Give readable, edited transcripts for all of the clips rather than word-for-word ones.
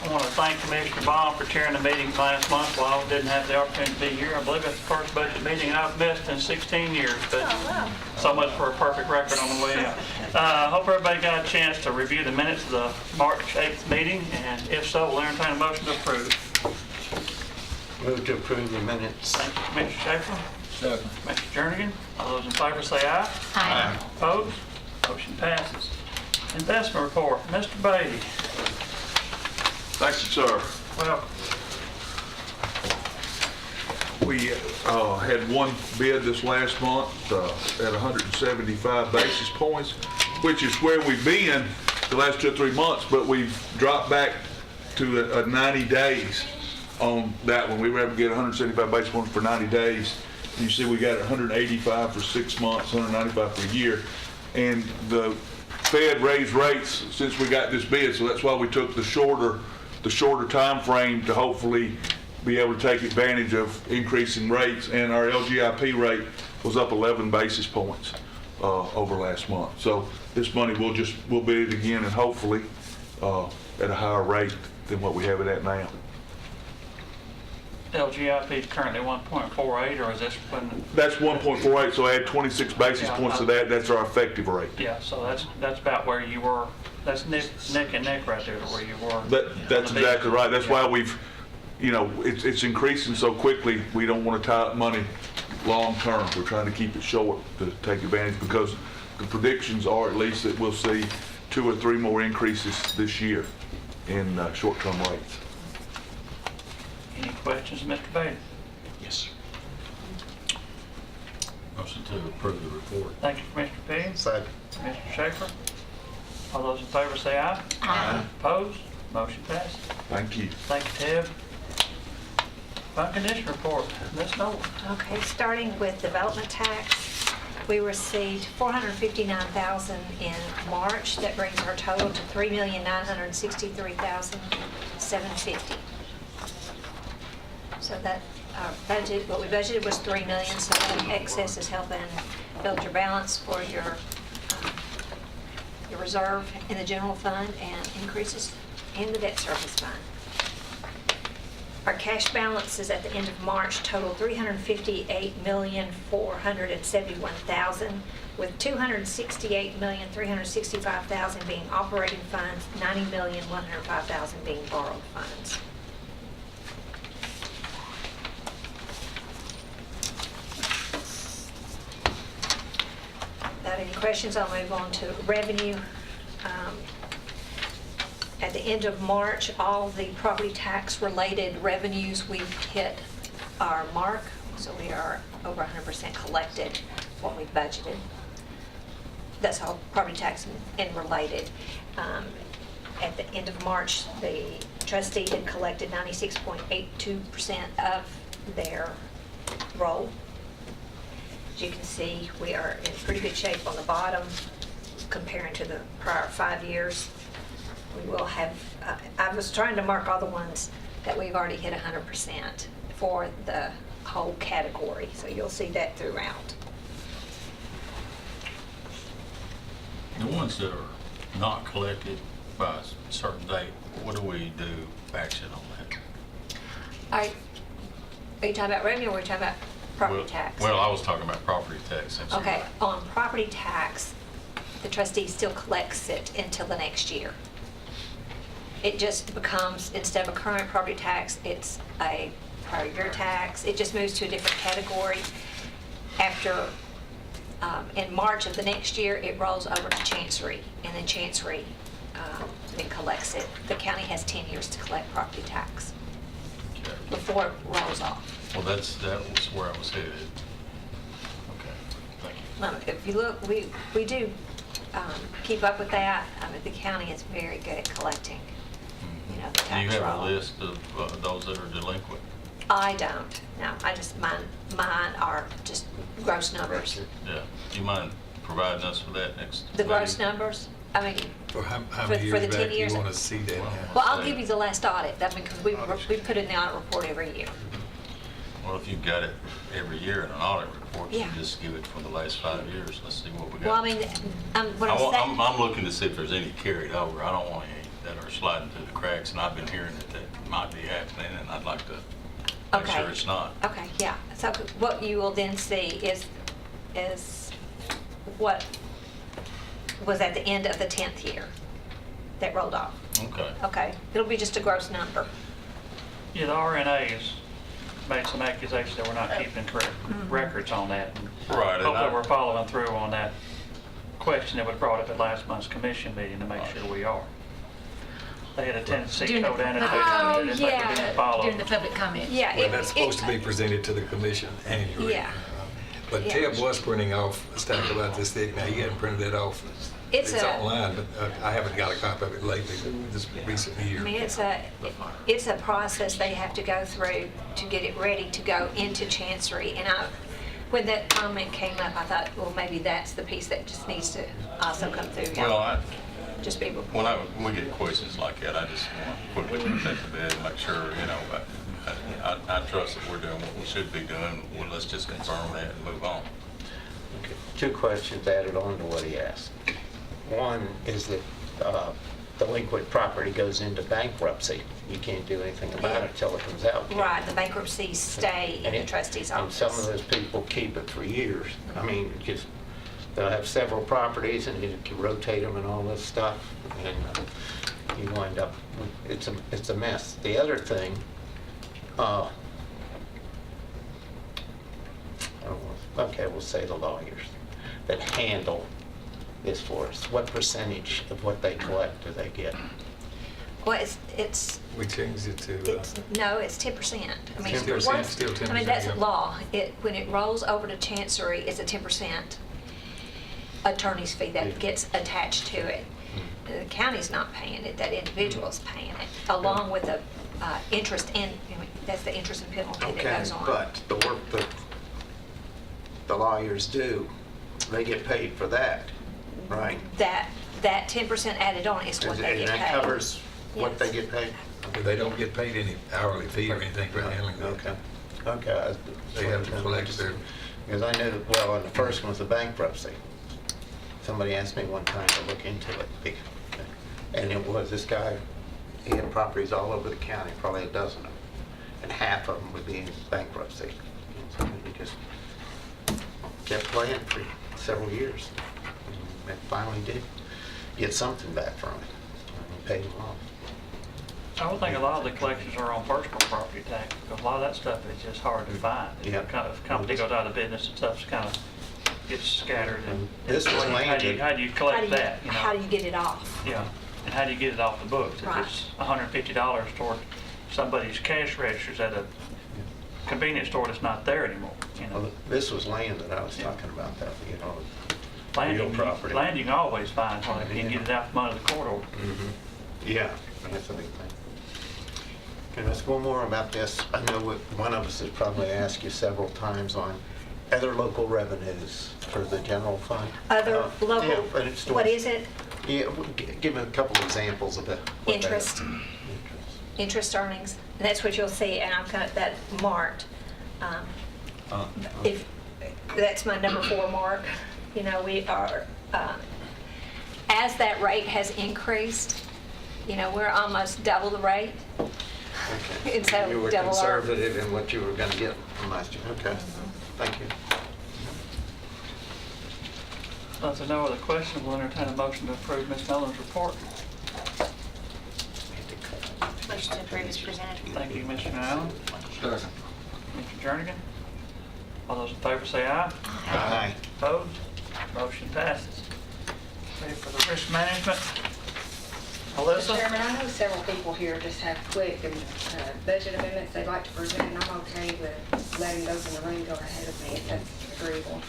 I want to thank Commissioner Bond for chairing the meeting last month while I didn't have the opportunity to be here. I believe it's the first budget meeting I've missed in 16 years, but so much for a perfect record on the way out. I hope everybody got a chance to review the minutes of the March 8th meeting, and if so, we'll entertain a motion to approve. Move to approve the minutes. Thank you, Commissioner Schaefer. Second. Mr. Jernigan. All those in favor say aye. Aye. Opposed? Motion passes. Investment report, Mr. Beatty. Thank you, sir. Welcome. We had one bid this last month at 175 basis points, which is where we've been the last 2 or 3 months, but we've dropped back to 90 days on that one. We were able to get 175 basis points for 90 days. You see we got 185 for 6 months, 195 for a year. And the Fed raised rates since we got this bid, so that's why we took the shorter time frame to hopefully be able to take advantage of increasing rates. And our LGIP rate was up 11 basis points over last month. So this money we'll bid it again, and hopefully at a higher rate than what we have it at now. LGIP is currently 1.48, or is this when? That's 1.48, so add 26 basis points to that. That's our effective rate. Yeah, so that's about where you were. That's neck and neck right there to where you were. That's exactly right. That's why we've, it's increasing so quickly. We don't want to tie up money long term. We're trying to keep it short to take advantage, because the predictions are at least that we'll see 2 or 3 more increases this year in short-term rates. Any questions, Mr. Beatty? Yes, sir. Motion to approve the report. Thank you, Mr. Payne. Second. Mr. Schaefer. All those in favor say aye. Aye. Opposed? Motion passes. Thank you. Thank you, Ted. Fund condition report, Ms. Nolan. Okay, starting with development tax, we received $459,000 in March. That brings our total to $3,963,750. So that our budget, what we budgeted was $3 million. So that excess is helping build your balance for your reserve in the general fund and increases in the debt service fund. Our cash balances at the end of March total $358,471,000, with $268,365,000 being operating funds, $90,105,000 being borrowed funds. Without any questions, I'll move on to revenue. At the end of March, all the property tax related revenues, we've hit our mark, so we are over 100% collected what we budgeted. That's all property tax and related. At the end of March, the trustee had collected 96.82% of their roll. As you can see, we are in pretty good shape on the bottom comparing to the prior 5 years. We will have, I was trying to mark all the ones that we've already hit 100% for the whole category, so you'll see that throughout. The ones that are not collected by a certain date, what do we do action on that? Are you talking about revenue or are you talking about property tax? Well, I was talking about property tax. Okay, on property tax, the trustee still collects it until the next year. It just becomes, instead of a current property tax, it's a prior year tax. It just moves to a different category. After, in March of the next year, it rolls over to Chancery, and then Chancery then collects it. The county has 10 years to collect property tax Okay. before it rolls off. Well, that was where I was headed. Okay, thank you. If you look, we do keep up with that. The county is very good at collecting, the Do you tax have a roll. list of those that are delinquent? I don't, no. I just, mine are just gross numbers. Yeah. Do you mind providing us with that next? The gross meeting? numbers, For how For- many for years the 10 back you years? want to see that now? well, I'll give you the last audit, because we put it in the audit report every year. Well, if you've got it every year in an audit report, you Yeah. just give it for the last 5 years. Let's see what we got. Well, what I'm saying, I'm looking to see if there's any carried over. I don't want any that are sliding through the cracks, and I've been hearing that might be happening, and I'd like to make Okay. sure it's not. Okay, yeah. So what you will then see is what was at the end of the 10th year that rolled off. Okay. Okay? It'll be just a gross number. Yeah, the RNA has made some accusations that we're not keeping correct records on that. And Right, and hopefully I- we're following through on that question that was brought up at last month's commission meeting to make sure we are. They had a tendency During the- code annotated Oh, that didn't yeah. didn't follow. During the public comment. Yeah. Well, that's supposed to be presented to the commission annually. Yeah. But Yeah. Ted was printing off stuff about this thick. Now, he hadn't printed it off. It's a- online, but I haven't got a copy of it lately, this recent year. I mean, it's a process they have to go through to get it ready to go into Chancery. And when that comment came up, I thought, well, maybe that's the piece that just needs to also come through. Well, Just be when we get questions like that, I just want to quickly take the bed and make sure, you know, I trust that we're doing what we should be doing. Well, let's just confirm that and move on. Okay. 2 questions added on to what he asked. One is that delinquent property goes into bankruptcy. You can't do anything about it until it comes out. Right, the bankruptcies stay in the trustee's And some of office. those people keep it for years. I mean, just, they'll have several properties and you can rotate them and all this stuff. And you wind up, it's a mess. The other thing, okay, we'll say the lawyers that handle this for us. What percentage of what they collect do they get? Well, it's We changed it to, no, it's 10%. I mean, 10%, once- still 10%, I mean, that's yeah. law. When it rolls over to Chancery, it's a 10% attorney's fee that gets attached to it. The county's not paying it, that individual's paying it, along with the interest and, that's the interest and penalty that Okay, goes on. but the work that the lawyers do, they get paid for that, right? That 10% added on is what they And get that paid. covers what Yes. they get paid? they don't get paid any hourly fee or anything for handling that. Okay, okay. They have to collect their, Because I knew, well, on the first one was the bankruptcy. Somebody asked me one time to look into it. And it was this guy, he had properties all over the county, probably a dozen of them. And half of them would be in bankruptcy. And so he just kept playing for several years. And finally did get something back from it. And he paid him off. I would think a lot of the collections are on personal property tax, because a lot of that stuff is just hard to find. Yeah. Kind of company goes out of business and stuff kind of gets scattered. And This was landed. How do you collect that, you know? How do you get it off? Yeah, and how do you get it off the books? If Right. it's $150 toward somebody's cash registers at a convenience store that's not there anymore, you know? Well, this was land that I was talking about, that, you know. Land real you- property. Land you can always find, if you can get it out from under the court order. Yeah, that's a big thing. Okay, let's go more about this. I know what one of us has probably asked you several times on other local revenues for the general fund. Other Yeah, local, but it's what is it? Yeah, give me a couple examples of it. what that is. Interest. Interest earnings. And that's what you'll see, and I've got that marked. If, that's my number 4 mark. You know, we are, as that rate has increased, you know, we're almost double the rate. Okay. And so You were double our- conservative in what you were going to get from last year. Okay, thank you. If there's no other questions, we'll entertain a motion to approve Ms. Nolan's report. Motion to approve is presented. Thank you, Mr. Allen. Mr. Jernigan. All those in favor say aye. Aye. Opposed? Motion passes. Ready for the risk management? Mr. Alyssa? Chairman, I know several people here just have quick budget amendments they'd like to present, and I'm okay with letting those in the room go ahead of me if that's agreeable.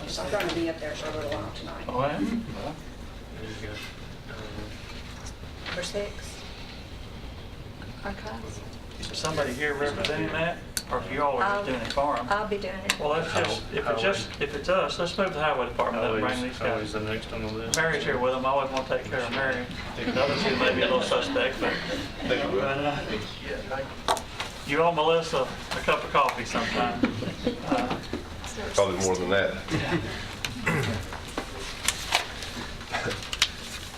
So I'm going to be up there for a little while tonight. Oh, yeah? Well, Number 6. Archives. is somebody here representing that? Or if you all are just doing it for them? I'll be doing it. Well, let's just, if it's us, let's move the highway department up and bring these Always guys. the next on the list. Mary's here with them. I always want to take care of Mary. The other two may be a little suspect, but you owe Melissa a cup of coffee sometime. Probably more than that.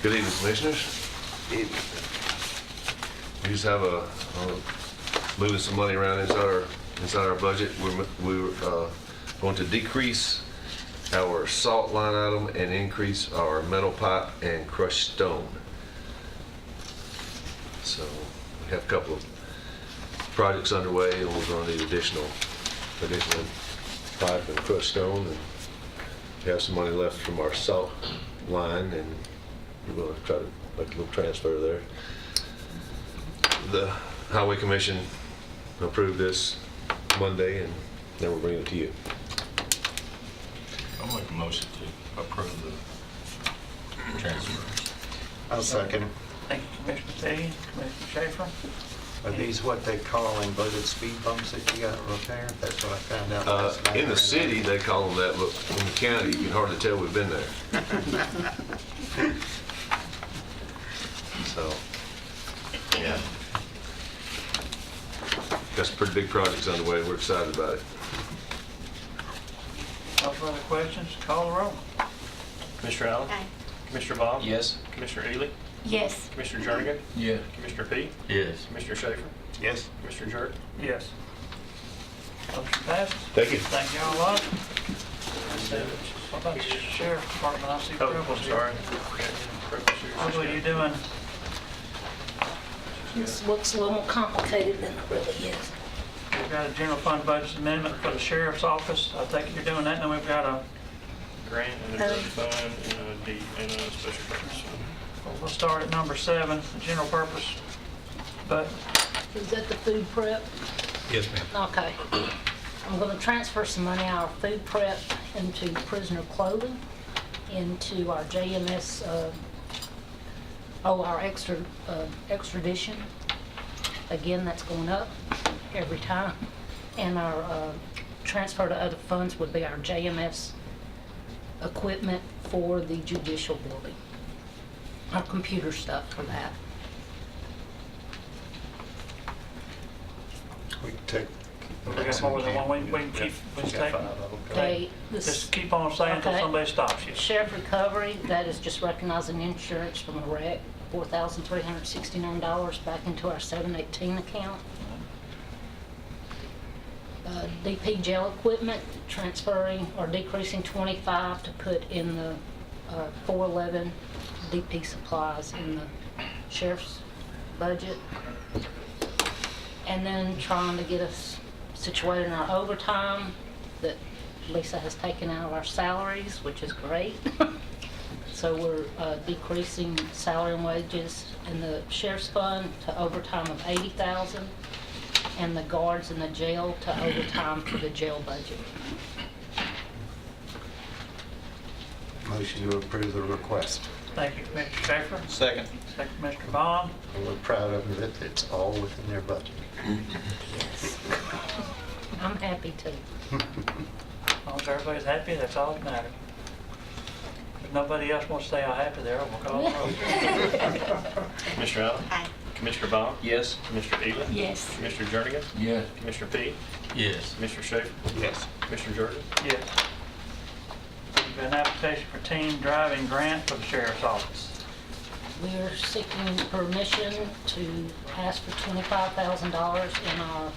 Good evening, Commissioners. we just have moving some money around inside our budget. We're going to decrease our salt line item and increase our metal pipe and crushed stone. So we have a couple of projects underway, and we're going to need additional pipe and crushed stone, and we have some money left from our salt line, and we're going to try to make a little transfer there. The Highway Commission approved this Monday, and then we'll bring it to you. I'll make a motion to approve the transfer. I'll second. Thank you, Commissioner Teddy. Commissioner Schaefer? Are these what they call inverted speed bumps that you got to repair? That's what I found out last night. In the city, they call them that, but in the county, you can hardly tell we've been there. So, yeah. Got some pretty big projects underway. We're excited about it. No further questions? Call the roll. Commissioner Allen? Aye. Commissioner Baum? Yes. Commissioner Ely? Yes. Commissioner Jernigan? Yeah. Commissioner Peak? Yes. Commissioner Schaefer? Yes. Commissioner Jordan? Yes. Motion passes. Thank you. Thank you all a lot. What about the Sheriff's Department? I see Oh, Preble's I'm here. sorry. What are you doing? This looks a little more complicated than it really is. We've got a general fund budget amendment for the Sheriff's Office. I think you're doing that, and then we've got a, Grant and a drug fund and a special purpose. we'll start at number 7, the general purpose. But Is that the food prep? Yes, ma'am. Okay. I'm going to transfer some money out of food prep into prisoner clothing, into our JMS, our extradition. Again, that's going up every time. And our transfer to other funds would be our JMS equipment for the judicial building. Our computer stuff for that. We can take. we got more than one. We can keep, we can take. Okay, this Just keep on saying until Okay. somebody stops you. Sheriff Recovery, that is just recognizing insurance from a wreck, $4,369 back into our 718 account. DP jail equipment, transferring or decreasing 25 to put in the 411 DP supplies in the sheriff's budget. And then trying to get us situated in our overtime that Lisa has taken out of our salaries, which is great. So we're decreasing salary and wages in the sheriff's fund to overtime of $80,000, and the guards in the jail to overtime for the jail budget. Motion to approve the request. Thank you, Commissioner Schaefer. Second. Second, Mr. Bond. And we're proud of them that it's all within their budget. Yes. I'm happy to. As long as everybody's happy, that's all that matters. If nobody else wants to say how happy they are, we'll call the roll. Commissioner Allen? Aye. Commissioner Baum? Yes. Commissioner Ely? Yes. Commissioner Jernigan? Yeah. Commissioner Peak? Yes. Commissioner Schaefer? Yes. Commissioner Jordan? Yes. We've got an application for team driving grant for the Sheriff's Office. We are seeking permission to ask for $25,000 in our,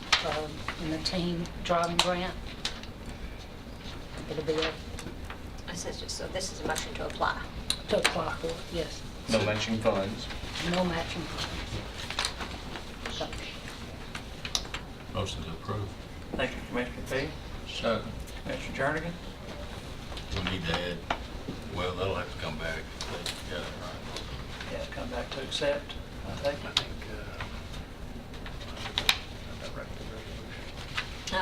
in the team driving grant. It'll be So this is a motion to apply. to apply for it, yes. No matching funds. No matching funds. So, Motion to approve. Thank you, Commissioner Fee. Second. Commissioner Jernigan. We need to add, well, that'll have to come back. Yeah, right. Yes, come back to accept. I think.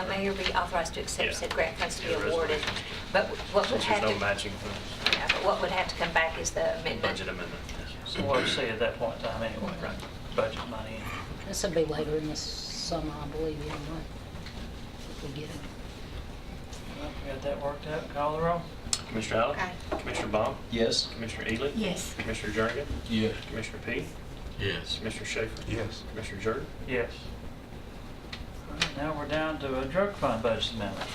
Mayor, be authorized to accept Yeah. said grant funds to be Yeah, awarded. resolution. But what would Since have there's to, no matching funds. yeah, but what would have to come back is the amendment. Budget amendment. So we'll see at that point in time anyway. Right. Budget money. This will be later in the summer, I believe, anyway, if we get it. Well, we got that worked out. Call the roll. Commissioner Allen? Aye. Commissioner Baum? Yes. Commissioner Ely? Yes. Commissioner Jernigan? Yes. Commissioner Peak? Yes. Commissioner Schaefer? Yes. Commissioner Jordan? Yes. All right, now we're down to a drug fund budget amendment.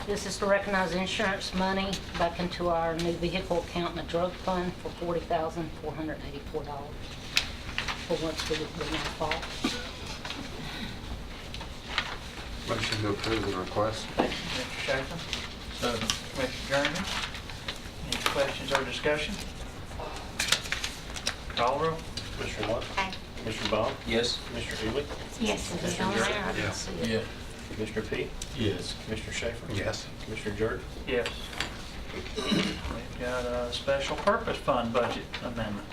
This is to recognize insurance money back into our new vehicle account in the drug fund for $40,484. for once we didn't do my fault. Motion to approve the request. Thank you, Mr. Schaefer. Mr. Jernigan. Any questions or discussion? Call roll. Commissioner Lott? Aye. Commissioner Bob? Yes. Commissioner Ely? Yes. Is it on there? I didn't Yeah. see it. Commissioner Peak? Yes. Commissioner Schaefer? Yes. Commissioner Jordan? Yes. We've got a special purpose fund budget amendment.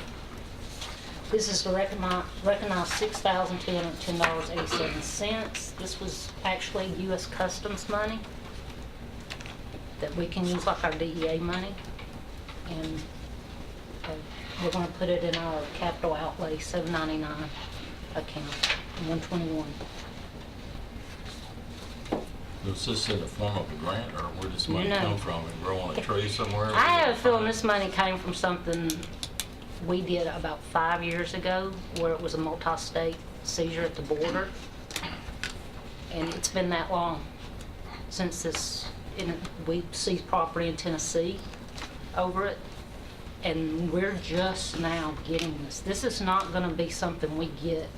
This is to recognize $6,210.87. This was actually U.S. Customs money that we can use like our DEA money. And we're going to put it in our capital outlay 799 account, 121. Was this in the form of a grant, or where does money No. come from? And grow on a tree somewhere? I have a feeling this money came from something we did about 5 years ago, where it was a multi-state seizure at the border. And it's been that long since we seized property in Tennessee over it. And we're just now getting this. This is not gonna be something we get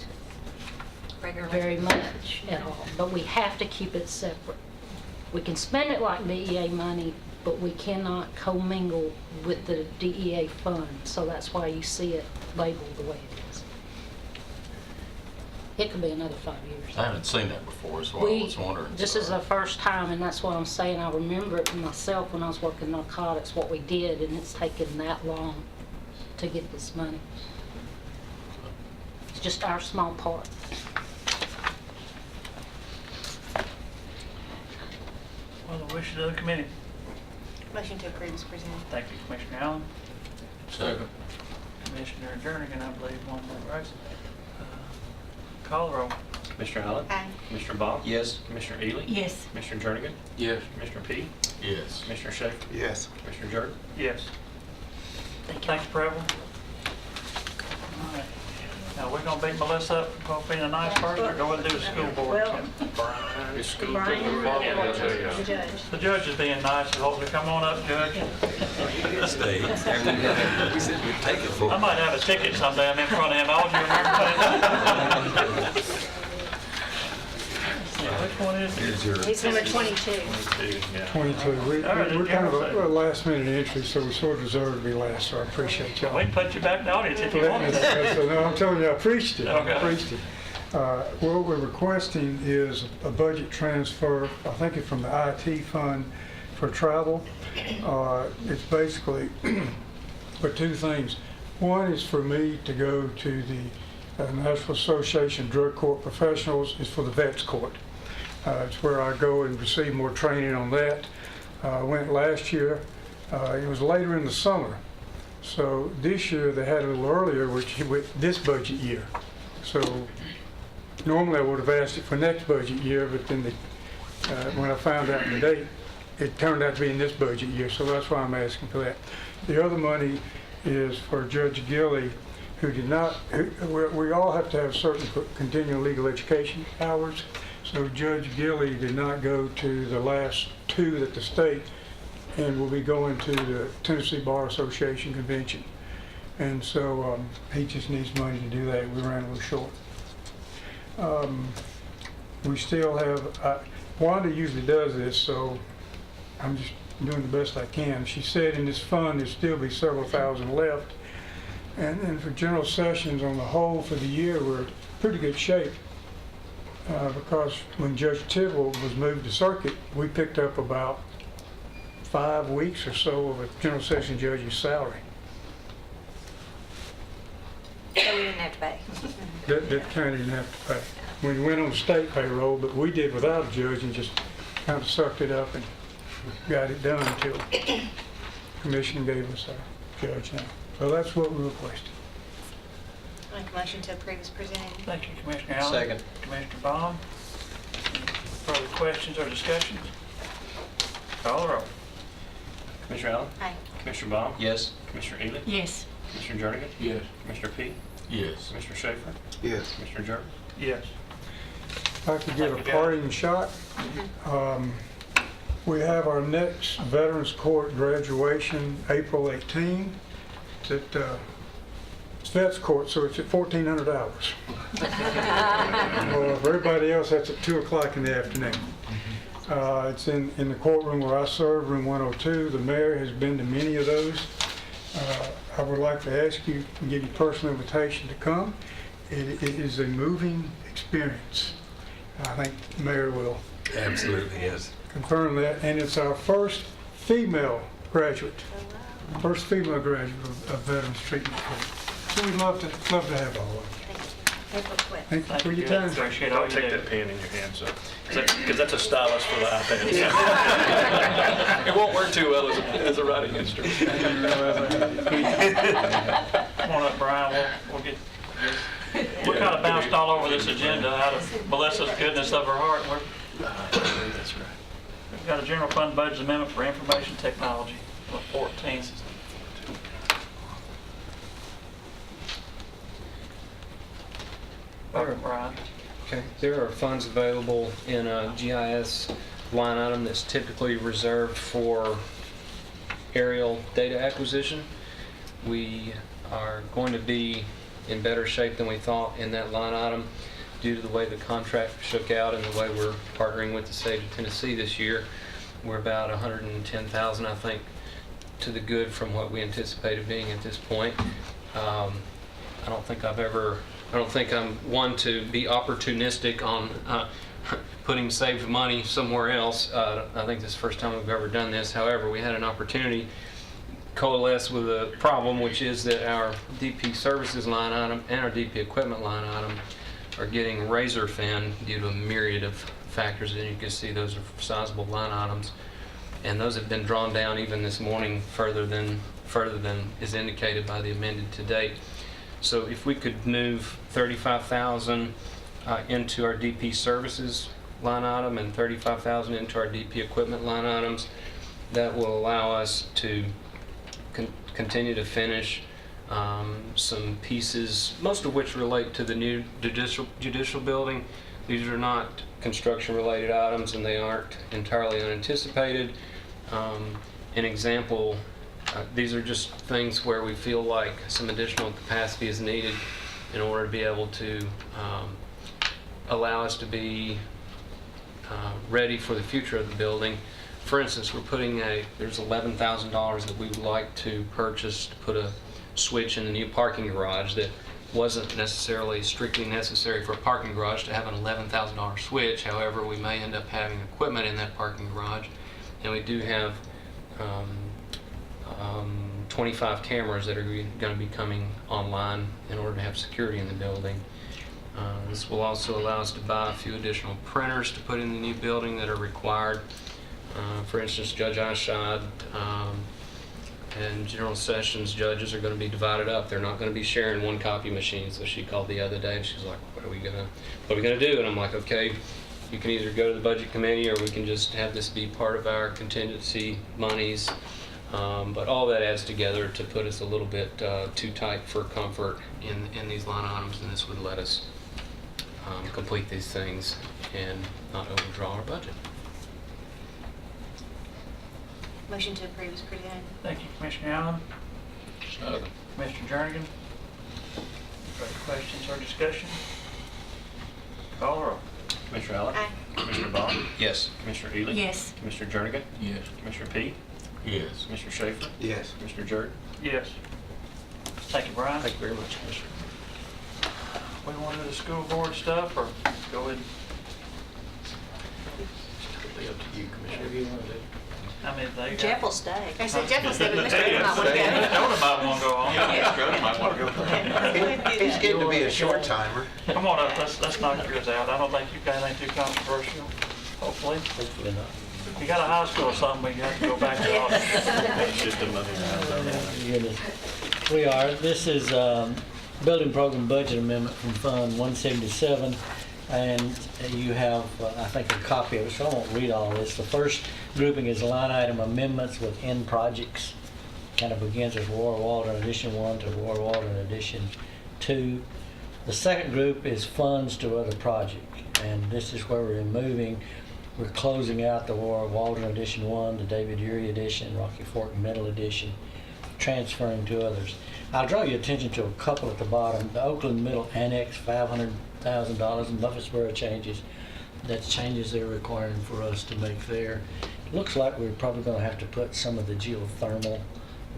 very much at all, but we have to keep it separate. We can spend it like DEA money, but we cannot commingle with the DEA fund, so that's why you see it labeled the way it is. It could be another 5 years. I haven't seen that before, so I was wondering. This is the first time, and that's what I'm saying. I remember it myself when I was working narcotics, what we did, and it's taken that long to get this money. It's just our small part. Well, the wishes of the committee. Motion to approve is presented. Thank you, Commissioner Allen. Second. Commissioner Jernigan, I believe, one more, right? Call roll. Commissioner Allen? Aye. Commissioner Bob? Yes. Commissioner Ely? Yes. Commissioner Jernigan? Yes. Commissioner Peak? Yes. Commissioner Schaefer? Yes. Commissioner Jordan? Yes. Thanks, Preble. All right. Now, we're gonna beat Melissa up for being a nice person, or go and do the school board? Well, It's school Brian, board. the judge. The judge is being nice, so hopefully, come on up, Judge. Stay. We said we'd take it for. I might have a ticket someday, I'm in front of him, all you remember that? Which one is it? Here's your. He's number 22. 22. We're kind of a last minute entry, so we sort of deserve to be last, so I appreciate y'all. We can put you back in the audience if you want. No, I'm telling you, I preached it. Okay. I preached it. What we're requesting is a budget transfer, I think it's from the IT fund for travel. It's basically for two things. One is for me to go to the National Association of Drug Court Professionals. It's for the Vets Court. It's where I go and receive more training on that. I went last year. It was later in the summer. So this year they had it a little earlier, which with this budget year. So normally I would have asked it for next budget year, but then when I found out the date, it turned out to be in this budget year. So that's why I'm asking for that. The other money is for Judge Gilley, who did not, we all have to have certain continuing legal education hours. So Judge Gilley did not go to the last two at the state and will be going to the Tennessee Bar Association convention. And so he just needs money to do that. We ran a little short. We still have, Wanda usually does this, so I'm just doing the best I can. She said in this fund there'll still be several thousand left. And then for general sessions on the whole for the year, we're in pretty good shape. Because when Judge Tidwell was moved to circuit, we picked up about 5 weeks or so of a general session judge's salary. So we didn't have to pay. That county didn't have to pay. We went on state payroll, but we did without a judge and just kind of sucked it up and got it done until commission gave us a judge now. So that's what we requested. Make a motion to approve is presented. Thank you, Commissioner Allen. Second. Commissioner Baum. Further questions or discussions? Call the roll. Commissioner Allen? Aye. Commissioner Bob? Yes. Commissioner Ely? Yes. Commissioner Jernigan? Yes. Commissioner Peak? Yes. Commissioner Schaefer? Yes. Commissioner Jordan? Yes. If I could give a parting shot. We have our next Veterans Court graduation April 18 at It's vets court, so it's at 1,400 hours. For everybody else, that's at 2 o'clock in the afternoon. It's in the courtroom where I serve, room 102. The mayor has been to many of those. I would like to ask you and give you personal invitation to come. It is a moving experience. I think the mayor will Absolutely, yes. confirm that. And it's our first female graduate, first female graduate of Veterans Treatment Court. So we'd love to have all of you. Thank you. Quick. Thank you for your Good. time. Appreciate all Don't you take do. that pen in your hand, so, because that's a stylus for the iPad. It won't work too well as a writing instrument. Come on up, Brian, we'll get, we kind of bounced all over this agenda out of Melissa's goodness of her heart. That's right. We've got a general fund budget amendment for information technology, 14. Welcome, Brian. Okay, there are funds available in a GIS line item that's typically reserved for aerial data acquisition. We are going to be in better shape than we thought in that line item due to the way the contract shook out and the way we're partnering with the state of Tennessee this year. We're about 110,000, I think, to the good from what we anticipated being at this point. I don't think I'm one to be opportunistic on putting saved money somewhere else. I think this is the first time we've ever done this. However, we had an opportunity coalesce with a problem, which is that our DP services line item and our DP equipment line item are getting razor thin due to a myriad of factors, and you can see those are sizable line items. And those have been drawn down even this morning further than is indicated by the amended to date. So if we could move 35,000 into our DP services line item and 35,000 into our DP equipment line items, that will allow us to continue to finish some pieces, most of which relate to the new judicial building. These are not construction related items and they aren't entirely unanticipated. An example, these are just things where we feel like some additional capacity is needed in order to be able to allow us to be ready for the future of the building. For instance, there's $11,000 that we would like to purchase to put a switch in the new parking garage that wasn't necessarily strictly necessary for a parking garage to have an $11,000 switch. However, we may end up having equipment in that parking garage, and we do have 25 cameras that are going to be coming online in order to have security in the building. This will also allow us to buy a few additional printers to put in the new building that are required. For instance, Judge Ashad and General Sessions judges are going to be divided up. They're not going to be sharing one copy machine. So she called the other day and she's like, what are we gonna do? And I'm like, okay, you can either go to the budget committee or we can just have this be part of our contingency monies. But all that adds together to put us a little bit too tight for comfort in these line items, and this would let us complete these things and not overdraw our budget. Motion to approve is presented. Thank you, Commissioner Allen. Commissioner Jernigan. Further questions or discussion? Call the roll. Commissioner Allen? Aye. Commissioner Bond? Yes. Commissioner Ely? Yes. Commissioner Jernigan? Yes. Commissioner Peete? Yes. Commissioner Schaefer? Yes. Commissioner Jordan? Yes. Thank you, Brian. Thank you very much, Commissioner. We want to do the school board stuff or go ahead? Totally up to you, Commissioner. I mean, they got. Jeff will stay. I said Jeff will stay, but Mr. Brown will Jonah might want to go on. Might want to go. He's getting to be a short timer. Come on up, let's knock yours out. I don't think you've got anything too controversial, hopefully. Hopefully not. If you got a high school or something, we have to go back to office. It's just a money round. We are. This is Building Program Budget Amendment from Fund 177, and you have, I think, a copy of it, so I won't read all this. The first grouping is line item amendments within projects. Kind of begins with War Waldron Addition 1 to War Waldron Addition 2. The second group is funds to other projects, and this is where we're closing out the War Waldron Addition 1, the David Urey Addition, Rocky Fork Middle Addition, transferring to others. I'll draw your attention to a couple at the bottom. The Oakland Middle Annex, $500,000, and Murfreesboro changes. That's changes they're requiring for us to make there. It looks like we're probably going to have to put some of the geothermal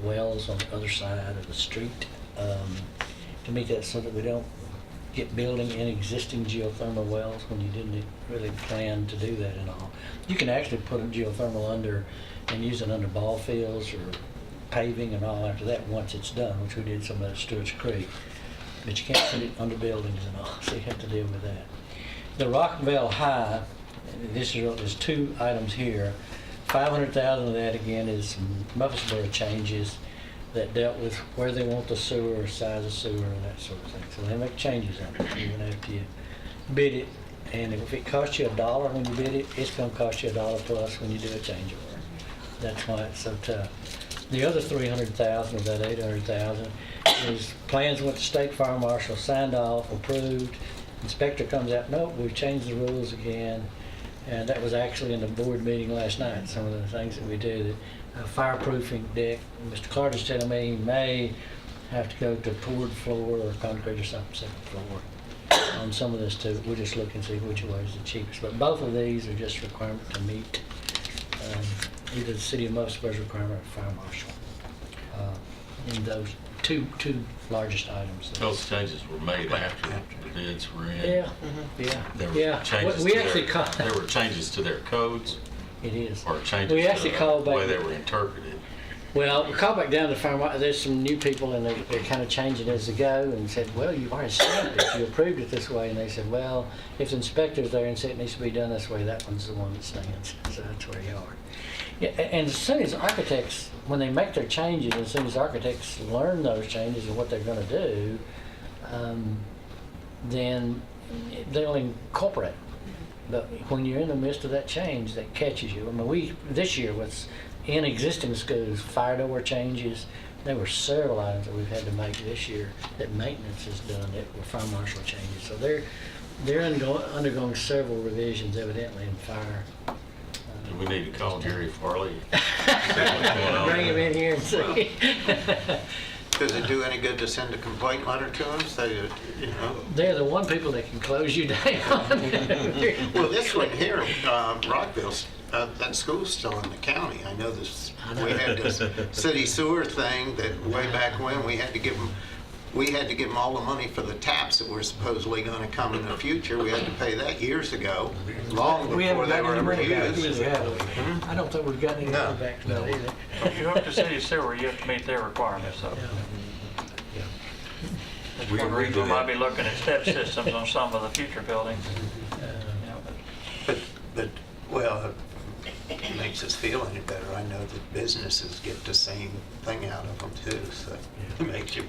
wells on the other side of the street to make that so that we don't get building in existing geothermal wells when you didn't really plan to do that and all. You can actually put a geothermal under and use it under ball fields or paving and all after that once it's done, which we did some of that at Stewart's Creek. But you can't put it under buildings and all, so you have to deal with that. The Rockville High, there's two items here. 500,000 of that again is some Murfreesboro changes that dealt with where they want the sewer, size of sewer, and that sort of thing. So they make changes on it even after you bid it. And if it costs you $1 when you bid it, it's going to cost you $1 plus when you do a change order. That's why it's so tough. The other 300,000 of that 800,000 is plans with the state fire marshal, signed off, approved. Inspector comes out, nope, we've changed the rules again. And that was actually in the board meeting last night, some of the things that we did. Fireproofing deck, Mr. Carter's telling me he may have to go to poured floor or concrete or something, second floor on some of this too. We'll just look and see which way is the cheapest. But both of these are just requirement to meet either the city of Murfreesboro's requirement or fire marshal in those two largest items. Those changes were made after the bids were in. Yeah, There were yeah. changes We to actually their, called. there were changes to their codes, It is. or changes We actually to called the back. way they were interpreted. Well, we called back down to the fire marshal. There's some new people and they're kind of changing as they go and said, well, you've already stamped it. You approved it this way. And they said, well, if the inspector's there and said it needs to be done this way, that one's the one that stands. So that's where you are. Yeah, and as soon as architects, when they make their changes, as soon as architects learn those changes and what they're going to do, then they'll incorporate. But when you're in the midst of that change, that catches you. I mean, this year was in existing schools, fire door changes. There were several items that we've had to make this year that maintenance has done that were fire marshal changes. So they're undergoing several revisions, evidently, in fire. Do we need to call Jerry Farley? Bring him in here and see. Does it do any good to send a complaint letter to them, say, They're the one people that can close you down. Well, this one here, Rockville's, that school's still in the county. I know this, we had this city sewer thing that way back when we had to give them all the money for the taps that were supposedly going to come in the future. We had to pay that years ago, long before they were ever used. I don't think we've gotten any money back from that either. If you hook the city sewer, you have to meet their requirements, so. That's one reason we might be looking at step systems on some of the future buildings. But, well, it makes us feel any better. I know that businesses get the same thing out of them too, so it makes you.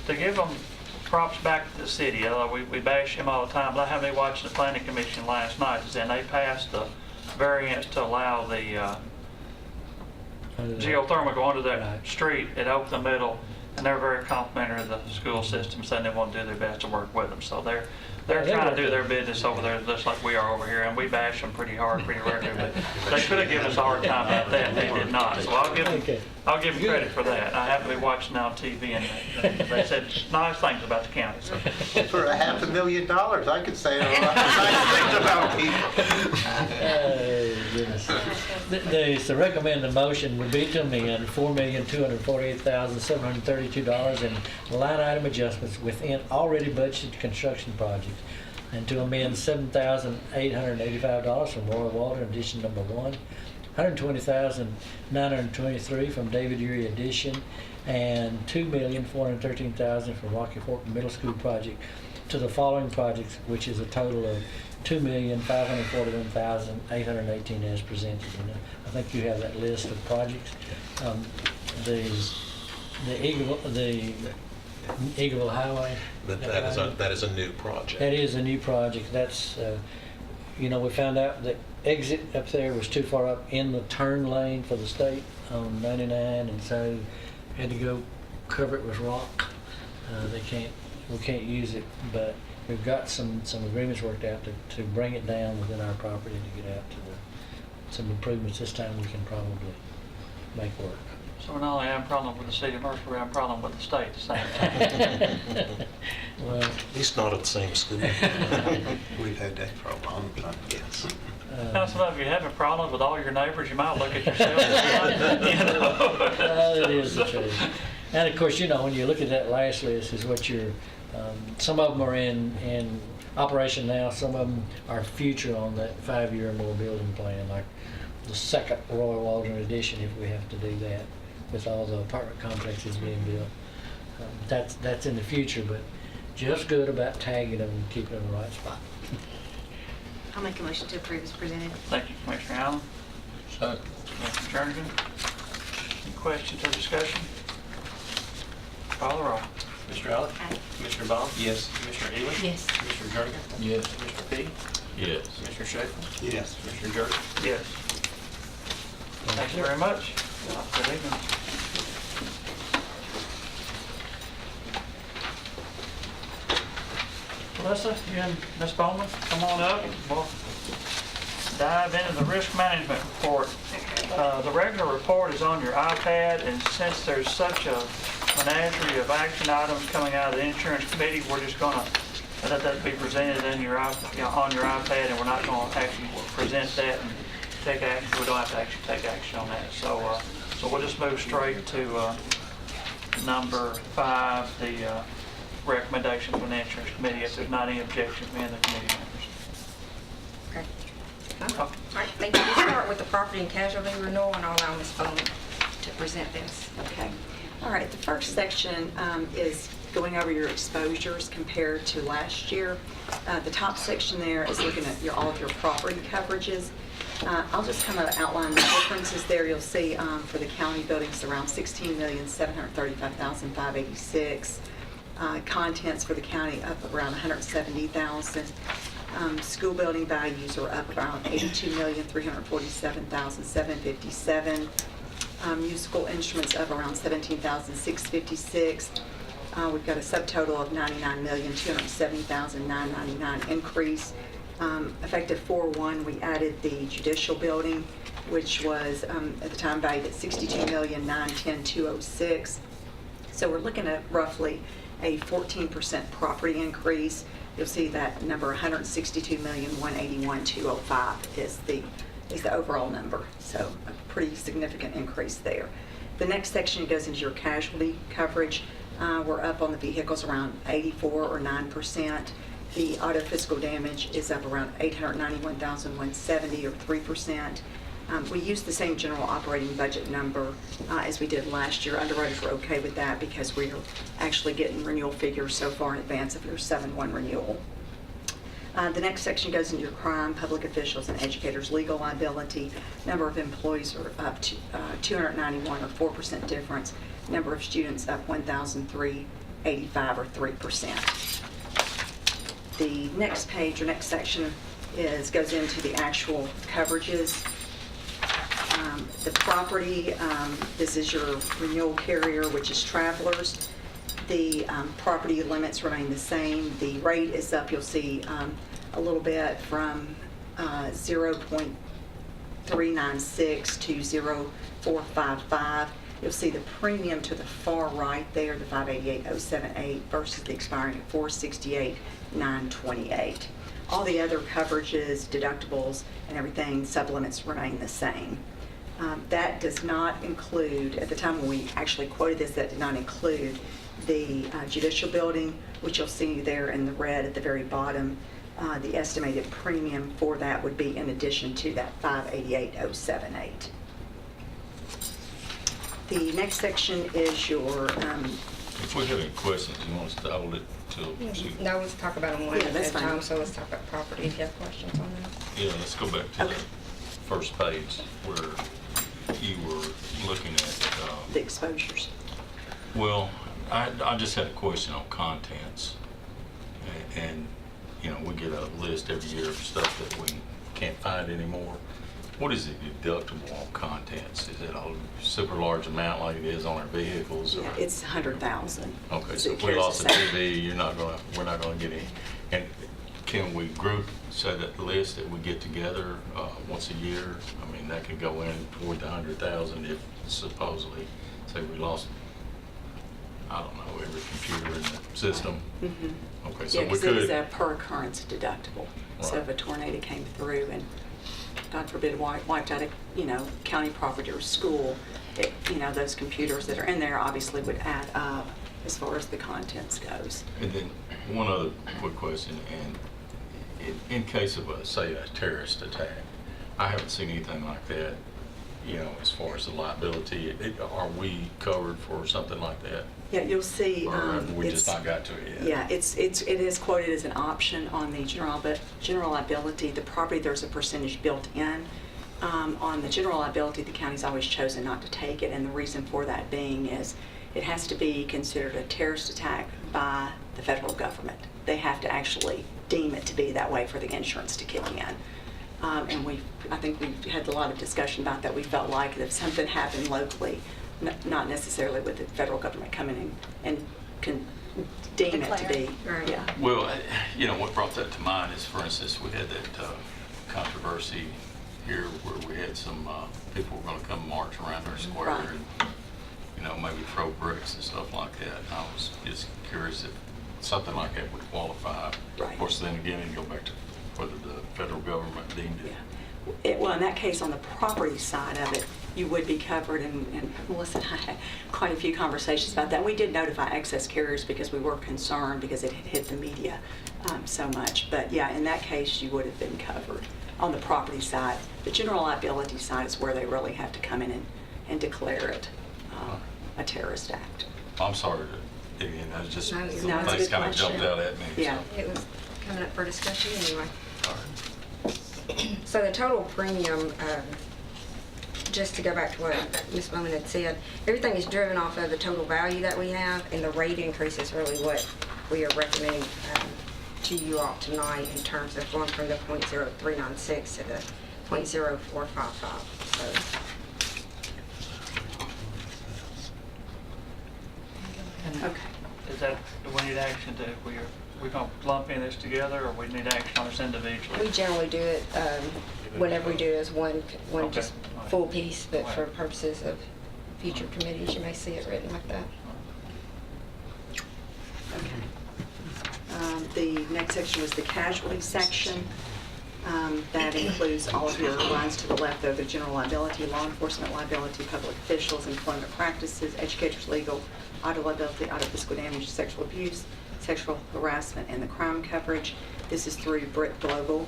To give them props back to the city, we bash them all the time, but I happened to be watching the planning commission last night, and they passed the variance to allow the geothermal go under that street at Oakland Middle, and they're very complimentary of the school system, saying they want to do their best to work with them. So they're trying to do their business over there just like we are over here, and we bash them pretty hard, pretty regularly. But they could have given us a hard time about that, and they did not. So I'll give them credit for that. I happen to be watching now on TV, and they said nice things about the county. So. For $500,000, I could say a lot of nice things about people. The recommended motion would be to amend $4,248,732 in line item adjustments within already budgeted construction projects, and to amend $7,885 from Royal Water addition number 1, $120,923 from David Urey addition, and $2,413,000 from Rocky Fork Middle School project to the following projects, which is a total of $2,541,818 as presented. And I think you have that list of projects. The Eagleville Highway. That is a new project. That is a new project. That's, we found out the exit up there was too far up in the turn lane for the state on 99, and so had to go cover it with rock. We can't use it, but we've got some agreements worked out to bring it down within our property to get out to some improvements this time we can probably make work. So we're not only having a problem with the city of Murphy, we're having a problem with the state at the same time. Well, At least not at the same school. We've had that for a long time, yes. Now, some of you having problems with all your neighbors, you might look at yourself. You know? That is the truth. And of course, you know, when you look at that last list is what you're, some of them are in operation now, some of them are future on that 5-year or more building plan, like the second Roy Waldron addition, if we have to do that with all the apartment complexes being built. That's in the future, but just good about tagging them and keeping them in the right spot. I'll make a motion to approve as presented. Thank you, Commissioner Allen. So, Commissioner Jernigan. Any questions or discussion? Call the roll. Commissioner Allen? Aye. Commissioner Baum? Yes. Commissioner Ely? Yes. Commissioner Jernigan? Yes. Commissioner Petty? yes. Commissioner Schaefer? Yes. Commissioner Jordan? Yes. Thank you very much. Good evening. Melissa, you and Ms. Bowman, come on up. We'll dive into the risk management report. The regular report is on your iPad, and since there's such a menagerie of action items coming out of the insurance committee, we're just going to let that be presented in your, on your iPad, and we're not going to actually present that and take action. We don't have to actually take action on that. So, so we'll just move straight to number 5, the recommendation from the insurance committee, if there's not any objections from any of the committee members. Okay. All right, thank you. We'll start with the property and casualty renewal, and I'll allow Ms. Bowman to present this. Okay. All right, the first section is going over your exposures compared to last year. The top section there is looking at all of your property coverages. I'll just kind of outline the differences there. You'll see for the county buildings around $16,735,586. Contents for the county up around $170,000. School building values are up around $82,347,757. Musical instruments up around $17,656. We've got a subtotal of $99,270,999 increase. Effective 4/1, we added the judicial building, which was at the time valued at $62,910,206. So we're looking at roughly a 14% property increase. You'll see that number $162,181,205 is the overall number. So a pretty significant increase there. The next section goes into your casualty coverage. We're up on the vehicles around 84 or 9%. The auto physical damage is up around $891,170 or 3%. We used the same general operating budget number as we did last year. Underwriters were okay with that because we are actually getting renewal figures so far in advance of your 7/1 renewal. The next section goes into your crime, public officials, and educators' legal liability. Number of employees are up to 291 or 4% difference. Number of students up 1,385 or 3%. The next page or next section goes into the actual coverages. The property, this is your renewal carrier, which is Travelers. The property limits remain the same. The rate is up, you'll see, a little bit from 0.396 to 0.455. You'll see the premium to the far right there, the 588,078 versus the expiring at 468,928. All the other coverages, deductibles, and everything, supplements remain the same. That does not include, at the time when we actually quoted this, that did not include the judicial building, which you'll see there in the red at the very bottom. The estimated premium for that would be in addition to that 588,078. The next section is your... If we have any questions, you want us to hold it till... No, let's talk about them one Yeah, at that's a fine. time, so let's talk about property if you have questions on that. Yeah, let's go back to the first page where you were looking at... the exposures. Well, I just had a question on contents. And, you know, we get a list every year of stuff that we can't find anymore. What is the deductible on contents? Is it a super large amount like it is on our vehicles? Yeah, it's 100,000. Okay, So so it if we carries lost the a same. TV, we're not gonna get any. And can we group, say that list that we get together once a year? I mean, that could go in toward the 100,000 if supposedly, say we lost, I don't know, every computer in the system. Okay, so Yeah, we because it is could, a per occurrence deductible. So Right. if a tornado came through and, God forbid, wiped out a, county property or school, those computers that are in there obviously would add up as far as the contents goes. and then one other quick question, and in case of say a terrorist attack, I haven't seen anything like that, as far as the liability. Are we covered for something like that? Yeah, you'll see. Or have we just it's- not got to it yet? Yeah, it is quoted as an option on the general liability. The property, there's a percentage built in. On the general liability, the county's always chosen not to take it, and the reason for that being is it has to be considered a terrorist attack by the federal government. They have to actually deem it to be that way for the insurance to kick in. And I think we've had a lot of discussion about that. We felt like if something happened locally, not necessarily with the federal government coming in and can deem it to be. Right. Yeah. Well, what brought that to mind is, for instance, we had that controversy here where we had some people were going to come march around our square Right. and, maybe throw bricks and stuff like that. And I was just curious if something like that would qualify. Right. Of course, then again, you go back to whether the federal government deemed it. Yeah. Well, in that case, on the property side of it, you would be covered, and Melissa and I had quite a few conversations about that. We did notify excess carriers because we were concerned because it had hit the media so much. But yeah, in that case, you would have been covered on the property side. The general liability side is where they really have to come in and declare it a terrorist act. I'm sorry to dig in. I was just, No, it's some a things good kind of jumped question. out at me. Yeah. It was coming up for discussion anyway. So, all right. So the total premium, just to go back to what Ms. Bowman had said, everything is driven off of the total value that we have, and the rate increase is really what we are recommending to you all tonight in terms of going from the .0396 to the .0455. So Okay. Is that, do we need action to, we're going to lump in this together, or we need action on this individually? we generally do it, whenever we do it as one Okay. just full piece, but for purposes of future committees, you may see it written like that. Okay. The next section was the casualty section. That includes all of your lines to the left of the general liability, law enforcement liability, public officials, employment practices, educators, legal, auto liability, auto physical damage, sexual abuse, sexual harassment, and the crime coverage. This is through Brit Global,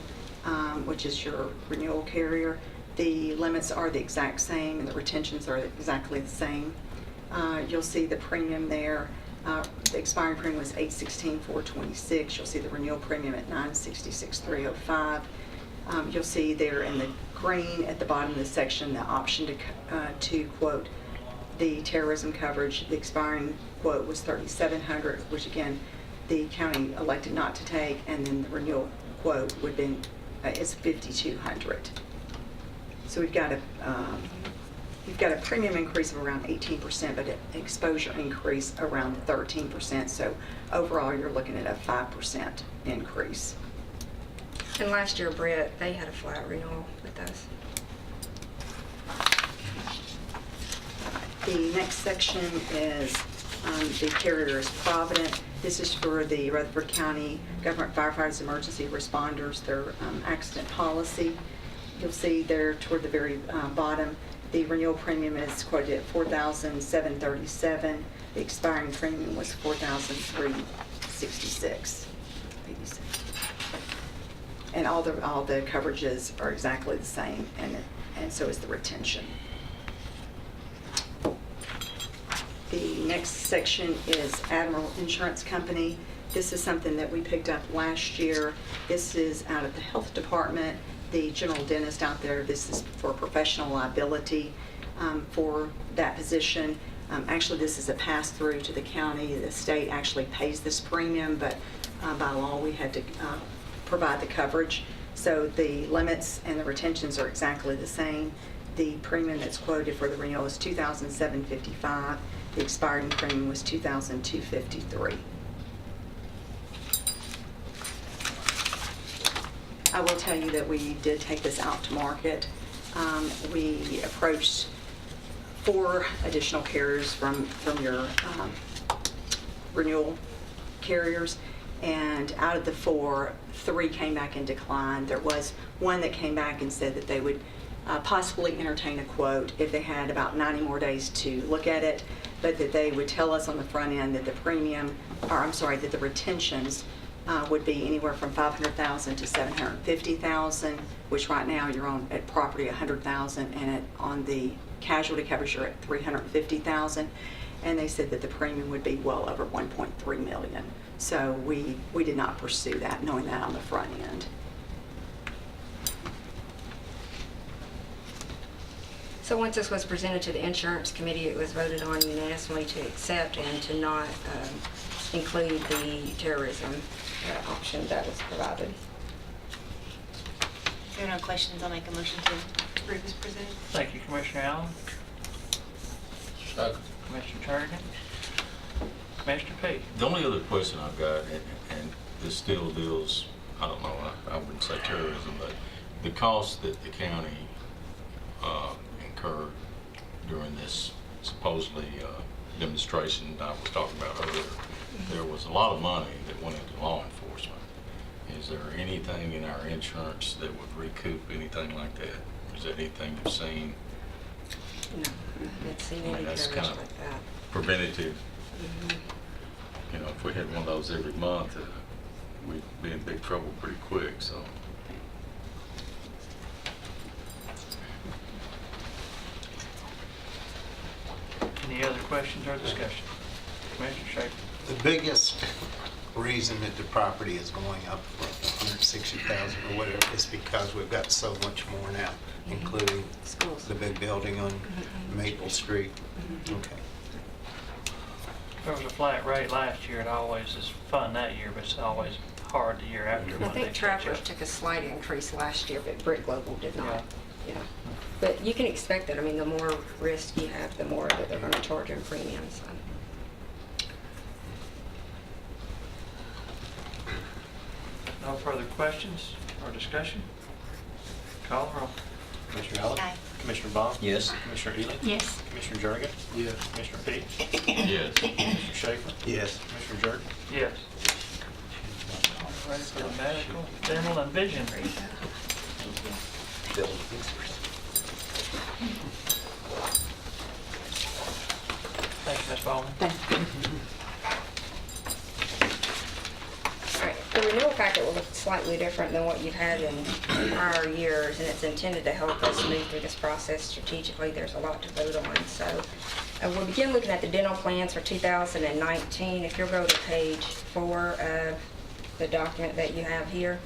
which is your renewal carrier. The limits are the exact same, and the retentions are exactly the same. You'll see the premium there. The expiring premium was $816,426. You'll see the renewal premium at $966,305. You'll see there in the green at the bottom of the section the option to quote the terrorism coverage. The expiring quote was $3,700, which again the county elected not to take, and then the renewal quote would be is $5,200. So we've got a premium increase of around 18%, but an exposure increase around 13%. So overall, you're looking at a 5% increase. And last year, Brett, they had a flat renewal with us. The next section is the carrier is Provident. This is for the Rutherford County Government Firefighters Emergency Responders, their accident policy. You'll see there toward the very bottom, the renewal premium is quoted at $4,737. The expiring premium was $4,366. And all the coverages are exactly the same, and so is the retention. The next section is Admiral Insurance Company. This is something that we picked up last year. This is out of the health department. The general dentist out there, this is for professional liability for that position. Actually, this is a pass-through to the county. The state actually pays this premium, but by law, we had to provide the coverage. So the limits and the retentions are exactly the same. The premium that's quoted for the renewal is $2,755. The expiring premium was $2,253. I will tell you that we did take this out to market. We approached 4 additional carriers from your renewal carriers, and out of the 4, 3 came back and declined. There was one that came back and said that they would possibly entertain a quote if they had about 90 more days to look at it, but that they would tell us on the front end that the premium, or I'm sorry, that the retentions would be anywhere from $500,000 to $750,000, which right now you're on at property $100,000, and on the casualty coverage you're at $350,000, and they said that the premium would be well over $1.3 million. So we did not pursue that, knowing that on the front end. So once this was presented to the insurance committee, it was voted on unanimously to accept and to not include the terrorism option that was provided. If there are no questions, I'll make a motion to approve as presented. Thank you, Commissioner Allen. Commissioner Turner. Commissioner P. The only other question I've got, and this still deals, I don't know, I wouldn't say terrorism, but the cost that the county incurred during this supposedly demonstration I was talking about earlier. There was a lot of money that went into law enforcement. Is there anything in our insurance that would recoup anything like that? Is there anything you've seen? No, I haven't seen any That's coverage kind of like that. preventative. You know, if we had one of those every month, we'd be in big trouble pretty quick, so. Any other questions or discussion? Commissioner Schaefer. The biggest reason that the property is going up from 160,000 or whatever is because we've got so much more now, including Schools. the big building on Maple Street. Okay. If there was a flat rate last year, it always is fun that year, but it's always hard the year after. I when they think catch Travelers up. took a slight increase last year, but Brick Global did not. Yeah. Yeah. But you can expect that. I mean, the more risk you have, the more that they're going to charge in premiums. No further questions or discussion? Call the roll. Commissioner Allen? Aye. Commissioner Bond? Yes. Commissioner Ely? Yes. Commissioner Jernigan? Yes. Commissioner P? Yes. Commissioner Schaefer? Yes. Commissioner Jordan? Yes. Ready for the medical, dental, and vision. Thank you, Ms. Bowman. All right. The renewal packet will look slightly different than what you've had in prior years, and it's intended to help us move through this process strategically. There's a lot to vote on. So we'll begin looking at the dental plans for 2019. If you'll go to page 4 of the document that you have here.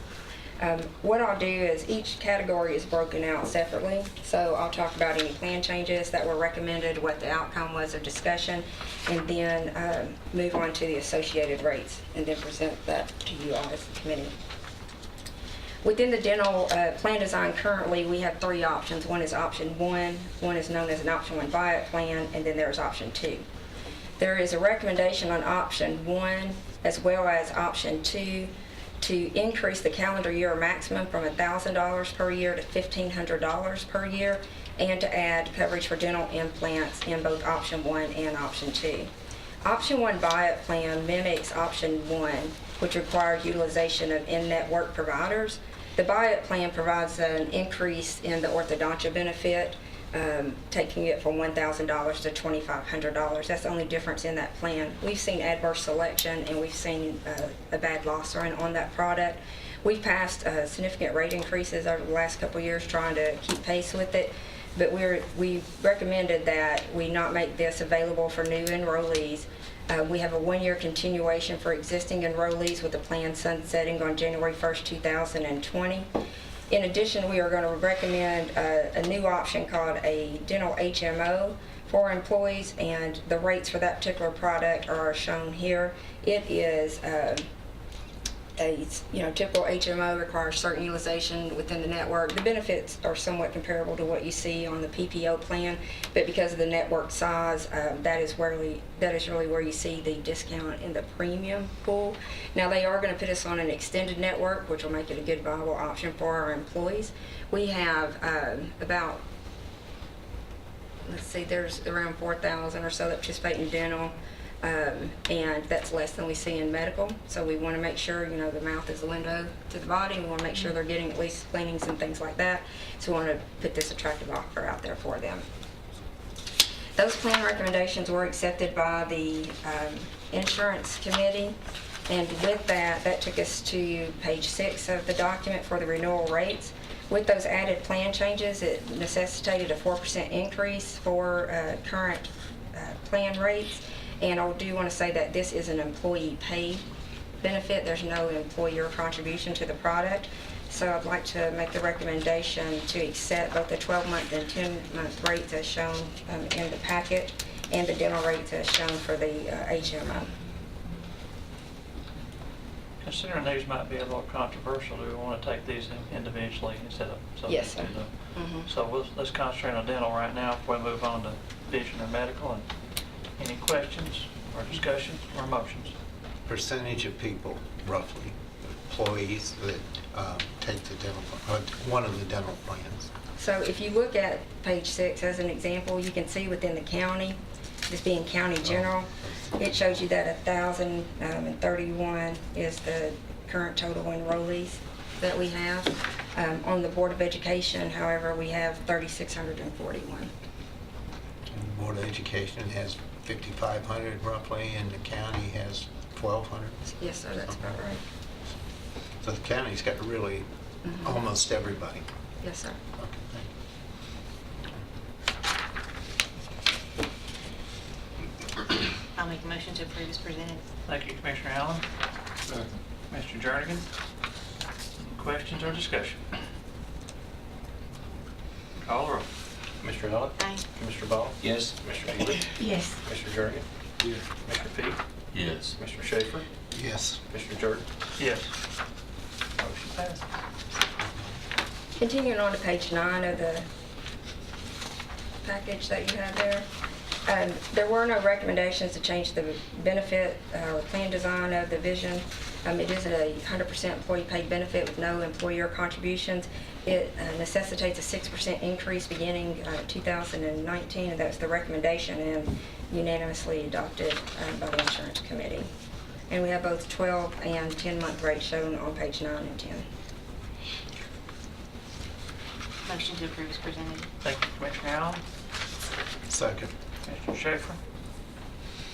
What I'll do is each category is broken out separately. So I'll talk about any plan changes that were recommended, what the outcome was of discussion, and then move on to the associated rates, and then present that to you all as a committee. Within the dental plan design currently, we have 3 options. One is option 1, one is known as an option 1 buyout plan, and then there's option 2. There is a recommendation on option 1 as well as option 2 to increase the calendar year maximum from $1,000 per year to $1,500 per year, and to add coverage for dental implants in both option 1 and option 2. Option 1 buyout plan mimics option 1, which requires utilization of in-network providers. The buyout plan provides an increase in the orthodontia benefit, taking it from $1,000 to $2,500. That's the only difference in that plan. We've seen adverse selection, and we've seen a bad loss run on that product. We've passed significant rate increases over the last couple of years trying to keep pace with it, but we recommended that we not make this available for new enrollees. We have a 1-year continuation for existing enrollees with the plan sunsetting on January 1st, 2020. In addition, we are going to recommend a new option called a dental HMO for employees, and the rates for that particular product are shown here. It is a typical HMO requires certain utilization within the network. The benefits are somewhat comparable to what you see on the PPO plan, but because of the network size, that is really where you see the discount in the premium pool. Now they are going to put us on an extended network, which will make it a good viable option for our employees. We have about let's see, there's around 4,000 or so that participate in dental, and that's less than we see in medical. So we want to make sure, you know, the mouth is the window to the body. We want to make sure they're getting at least cleanings and things like that. So we want to put this attractive offer out there for them. Those plan recommendations were accepted by the insurance committee. And with that, that took us to page 6 of the document for the renewal rates. With those added plan changes, it necessitated a 4% increase for current plan rates. And I do want to say that this is an employee pay benefit. There's no employer contribution to the product. So I'd like to make the recommendation to accept both the 12-month and 10-month rates as shown in the packet, and the dental rates as shown for the HMO. Considering these might be a little controversial, do we want to take these individually instead of something? Yes, sir. So let's concentrate on dental right now before we move on to vision or medical. And any questions or discussions or motions? Percentage of people, roughly, employees that take the dental, one of the dental plans. So if you look at page 6 as an example, you can see within the county, this being county general, it shows you that 1,031 is the current total enrollees that we have. On the Board of Education, however, we have 3,641. And the Board of Education has 5,500 roughly, and the county has 1,200. Yes, sir, that's about right. So the county's got really almost everybody. Yes, sir. Okay, thank you. I'll make a motion to approve as presented. Thank you, Commissioner Allen. Mr. Jernigan. Questions or discussion? Call the roll. Commissioner Allen? Aye. Commissioner Ball? Yes. Commissioner Ely? Yes. Commissioner Jernigan? Yes. Commissioner Peak? Yes. Commissioner Schaefer? Yes. Commissioner Jordan? Yes. Motion passed. Continuing on to page 9 of the package that you have there. There were no recommendations to change the benefit or plan design of the vision. It is a 100% employee paid benefit with no employer contributions. It necessitates a 6% increase beginning 2019, and that's the recommendation and unanimously adopted by the insurance committee. And we have both 12 and 10-month rates shown on page 9 and 10. Motion to approve as presented. Thank you, Commissioner Allen. Second. Mr. Schaefer.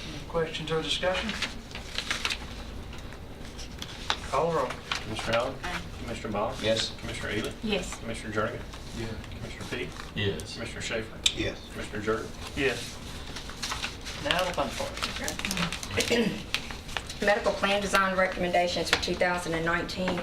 Any questions or discussion? Call the roll. Commissioner Allen? Aye. Commissioner Ball? Yes. Commissioner Ely? Yes. Commissioner Jernigan? Yeah. Commissioner Peak? Yes. Commissioner Schaefer? Yes. Commissioner Jordan? Yes. Now the fun part. Medical plan design recommendations for 2019.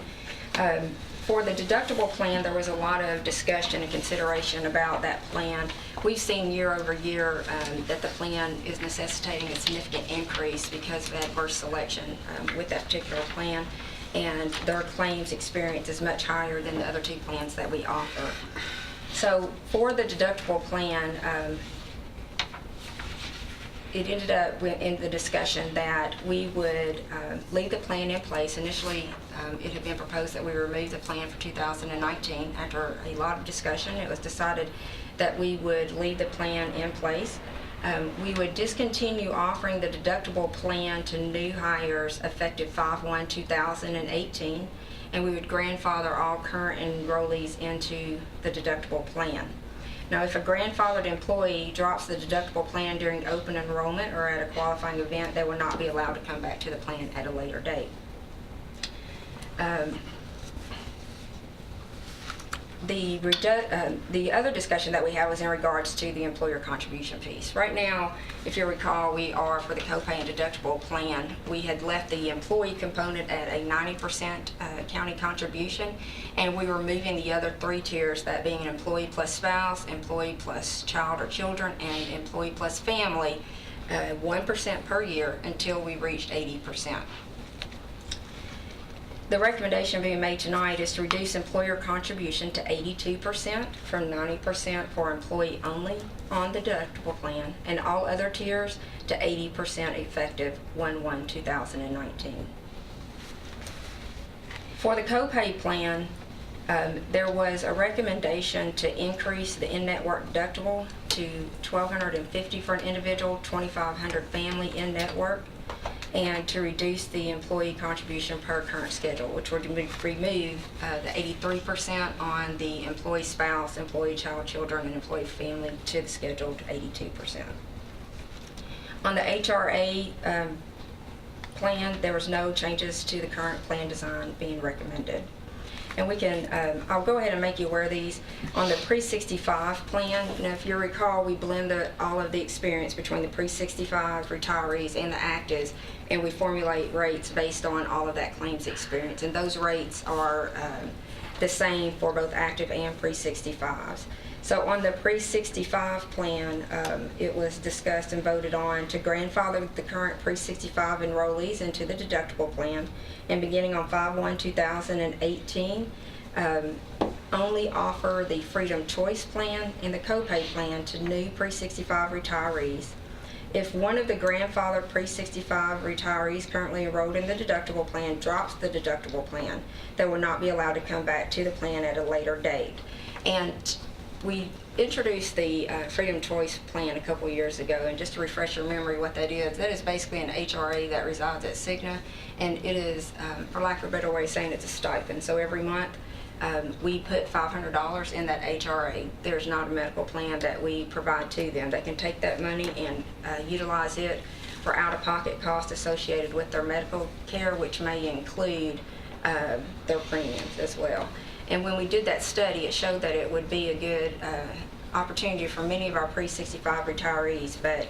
For the deductible plan, there was a lot of discussion and consideration about that plan. We've seen year over year that the plan is necessitating a significant increase because of adverse selection with that particular plan, and their claims experience is much higher than the other two plans that we offer. So for the deductible plan, it ended up in the discussion that we would leave the plan in place. Initially, it had been proposed that we remove the plan for 2019. After a lot of discussion, it was decided that we would leave the plan in place. We would discontinue offering the deductible plan to new hires effective 5/1/2018, and we would grandfather all current enrollees into the deductible plan. Now, if a grandfathered employee drops the deductible plan during open enrollment or at a qualifying event, they will not be allowed to come back to the plan at a later date. The other discussion that we had was in regards to the employer contribution piece. Right now, if you recall, we are, for the copay and deductible plan, we had left the employee component at a 90% county contribution, and we were moving the other 3 tiers, that being an employee plus spouse, employee plus child or children, and employee plus family, 1% per year until we reached 80%. The recommendation being made tonight is to reduce employer contribution to 82% from 90% for employee only on the deductible plan, and all other tiers to 80% effective 1/1/2019. For the copay plan, There was a recommendation to increase the in-network deductible to $1,250 for an individual, $2,500 family in-network, and to reduce the employee contribution per current schedule, which would remove the 83% on the employee spouse, employee child, children, and employee family to the scheduled 82%. On the HRA plan, there was no changes to the current plan design being recommended. And we can, I'll go ahead and make you aware of these. On the pre-65 plan, if you recall, we blend all of the experience between the pre-65 retirees and the actives, and we formulate rates based on all of that claims experience. And those rates are the same for both active and pre-65s. So on the pre-65 plan, it was discussed and voted on to grandfather the current pre-65 enrollees into the deductible plan, and beginning on 5/1/2018, only offer the Freedom Choice plan and the copay plan to new pre-65 retirees. If one of the grandfathered pre-65 retirees currently enrolled in the deductible plan drops the deductible plan, they will not be allowed to come back to the plan at a later date. And we introduced the Freedom Choice plan a couple years ago, and just to refresh your memory what that is basically an HRA that resides at Cigna, and it is, for lack of a better way of saying, it's a stipend. So every month we put $500 in that HRA. There's not a medical plan that we provide to them. They can take that money and utilize it for out-of-pocket costs associated with their medical care, which may include their premiums as well. And when we did that study, it showed that it would be a good opportunity for many of our pre-65 retirees, but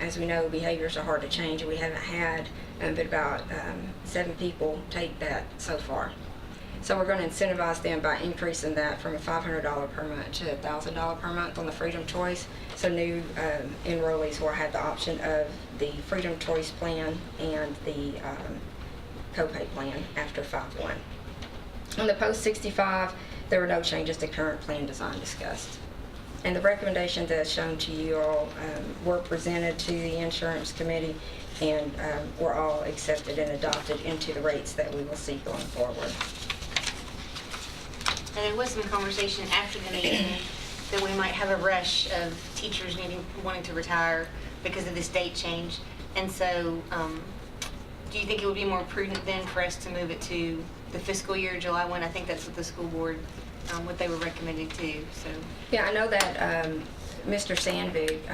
as we know, behaviors are hard to change, and we haven't had but about 7 people take that so far. So we're going to incentivize them by increasing that from a $500 per month to $1,000 per month on the Freedom Choice. So new enrollees will have the option of the Freedom Choice plan and the copay plan after 5/1. On the post-65, there were no changes to current plan design discussed. And the recommendations as shown to you all were presented to the insurance committee, and were all accepted and adopted into the rates that we will see going forward. And there was some conversation after the meeting that we might have a rush of teachers wanting to retire because of this date change. And so, do you think it would be more prudent then for us to move it to the fiscal year, July 1? I think that's what the school board, what they were recommending too, so. Yeah, I know that Mr. Sandvig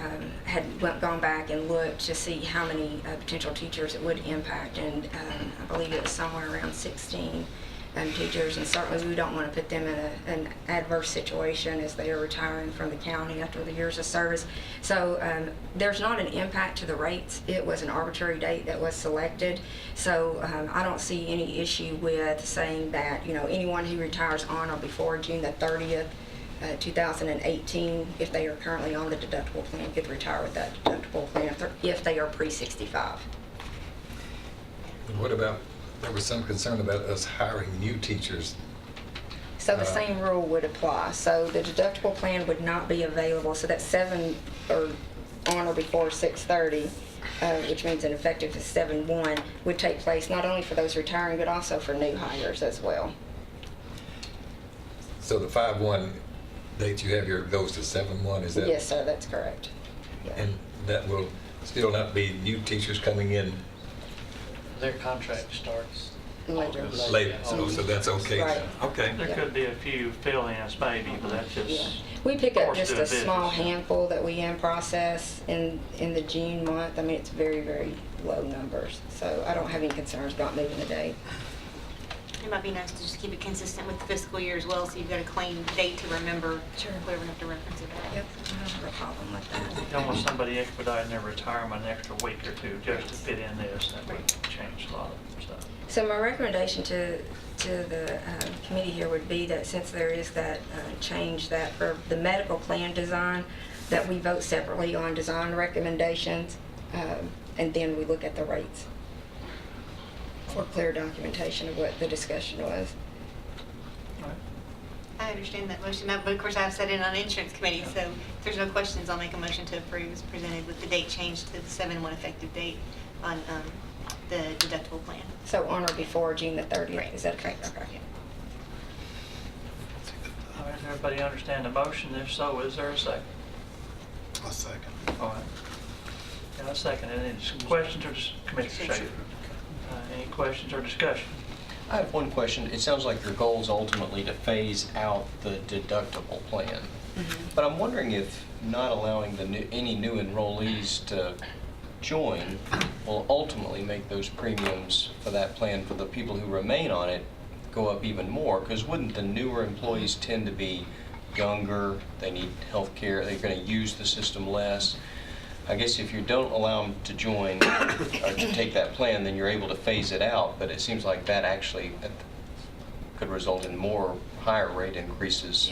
had gone back and looked to see how many potential teachers it would impact, and I believe it was somewhere around 16 teachers, and certainly we don't want to put them in an adverse situation as they are retiring from the county after the years of service. So there's not an impact to the rates. It was an arbitrary date that was selected. So I don't see any issue with saying that, you know, anyone who retires on or before June the 30th, 2018, if they are currently on the deductible plan, could retire with that deductible plan if they are pre-65. What about, there was some concern about us hiring new teachers. So the same rule would apply. So the deductible plan would not be available. So that 7 or on or before 6/30, which means an effective 7/1, would take place not only for those retiring, but also for new hires as well. So the 5/1 date you have here goes to 7/1, is that? Yes, sir, that's correct. Yeah. And that will still not be new teachers coming in Their contract starts Later. later, so that's okay. Right. Okay. There could be a few fill-ins maybe, but that's Yeah. just. We pick up course just doing a small business. handful that we in process in the June month. I mean, it's very, very low numbers. So I don't have any concerns about moving the date. It might be nice to just keep it consistent with the fiscal year as well, so you've got a clean date to remember. Sure. We don't have to reference it back. Yep, I don't have a problem with that. You don't want somebody expediting their retirement an extra week or two just to fit in this. That would change a lot of stuff. So my recommendation to the committee here would be that since there is that change that for the medical plan design, that we vote separately on design recommendations, and then we look at the rates for clear documentation of what the discussion was. I understand that motion, but of course I've sat in on the insurance committee, so if there's no questions, I'll make a motion to approve as presented with the date change to the 7/1 effective date on the deductible plan. So on or before June the 30th, Right. is that correct? Okay. Everybody understand the motion? If so, is there a second? A second. All right. Got a second. Any questions or Commissioner Shaver? Any questions or discussion? I have one question. It sounds like your goal is ultimately to phase out the deductible plan. But I'm wondering if not allowing any new enrollees to join will ultimately make those premiums for that plan for the people who remain on it go up even more, because wouldn't the newer employees tend to be younger, they need health care, they're going to use the system less? I guess if you don't allow them to join or to take that plan, then you're able to phase it out, but it seems like that actually could result in more higher rate increases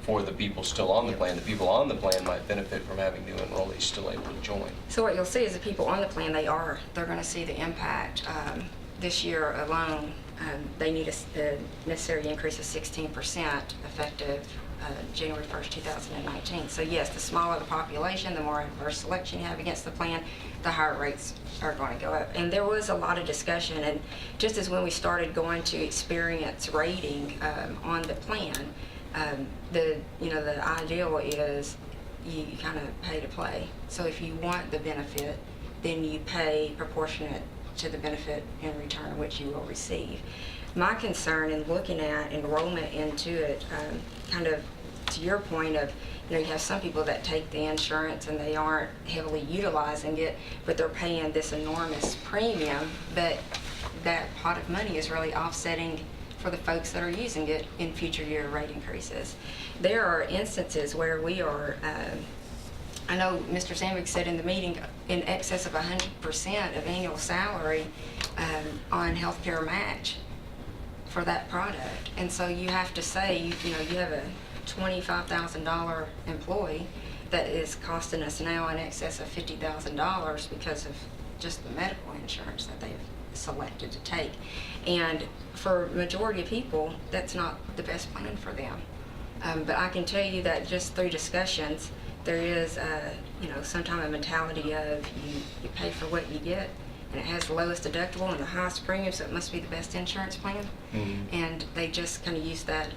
for the people still on the plan. The people on the plan might benefit from having new enrollees still able to join. So what you'll see is the people on the plan, they're going to see the impact. This year alone, they need a necessary increase of 16% effective January 1st, 2019. So yes, the smaller the population, the more adverse selection you have against the plan, the higher rates are going to go up. And there was a lot of discussion, and just as when we started going to experience rating on the plan, the ideal is you kind of pay to play. So if you want the benefit, then you pay proportionate to the benefit in return which you will receive. My concern in looking at enrollment into it, kind of to your point of, you have some people that take the insurance and they aren't heavily utilizing it, but they're paying this enormous premium, but that pot of money is really offsetting for the folks that are using it in future year rate increases. There are instances where we are, I know Mr. Sandvik said in the meeting, in excess of 100% of annual salary on healthcare match for that product. And so you have to say, you have a $25,000 employee that is costing us now in excess of $50,000 because of just the medical insurance that they've selected to take. And for majority of people, that's not the best plan for them. But I can tell you that just through discussions, there is, sometimes a mentality of you pay for what you get, and it has the lowest deductible and the highest premium, so it must be the best insurance plan. And they just kind of use that,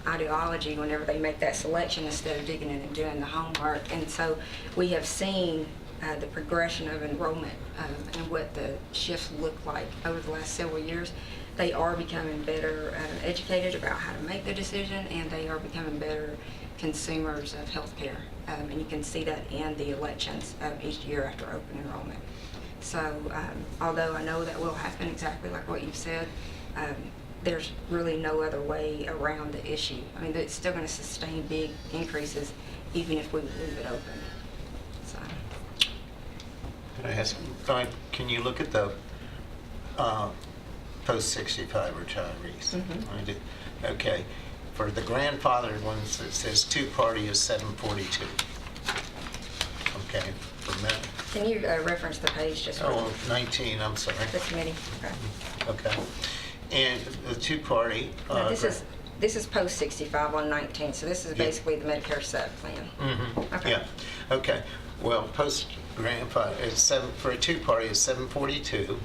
ideology whenever they make that selection instead of digging in and doing the homework. And so we have seen the progression of enrollment and what the shifts look like over the last several years. They are becoming better educated about how to make the decision, and they are becoming better consumers of health care. And you can see that in the elections each year after open enrollment. So although I know that will happen exactly like what you've said, there's really no other way around the issue. I mean, it's still going to sustain big increases even if we leave it open. So. Can I ask, can you look at the post-65 retirees? Okay. For the grandfathered ones, it says two-party is 742. Okay. Can you reference the page just for 19, I'm sorry. the committee? Okay. Okay. And the two-party... No, this is post-65 on 19, so this is basically the Medicare sub plan. Okay. Yeah. Okay. Well, post-grandfather, for a two-party is 742.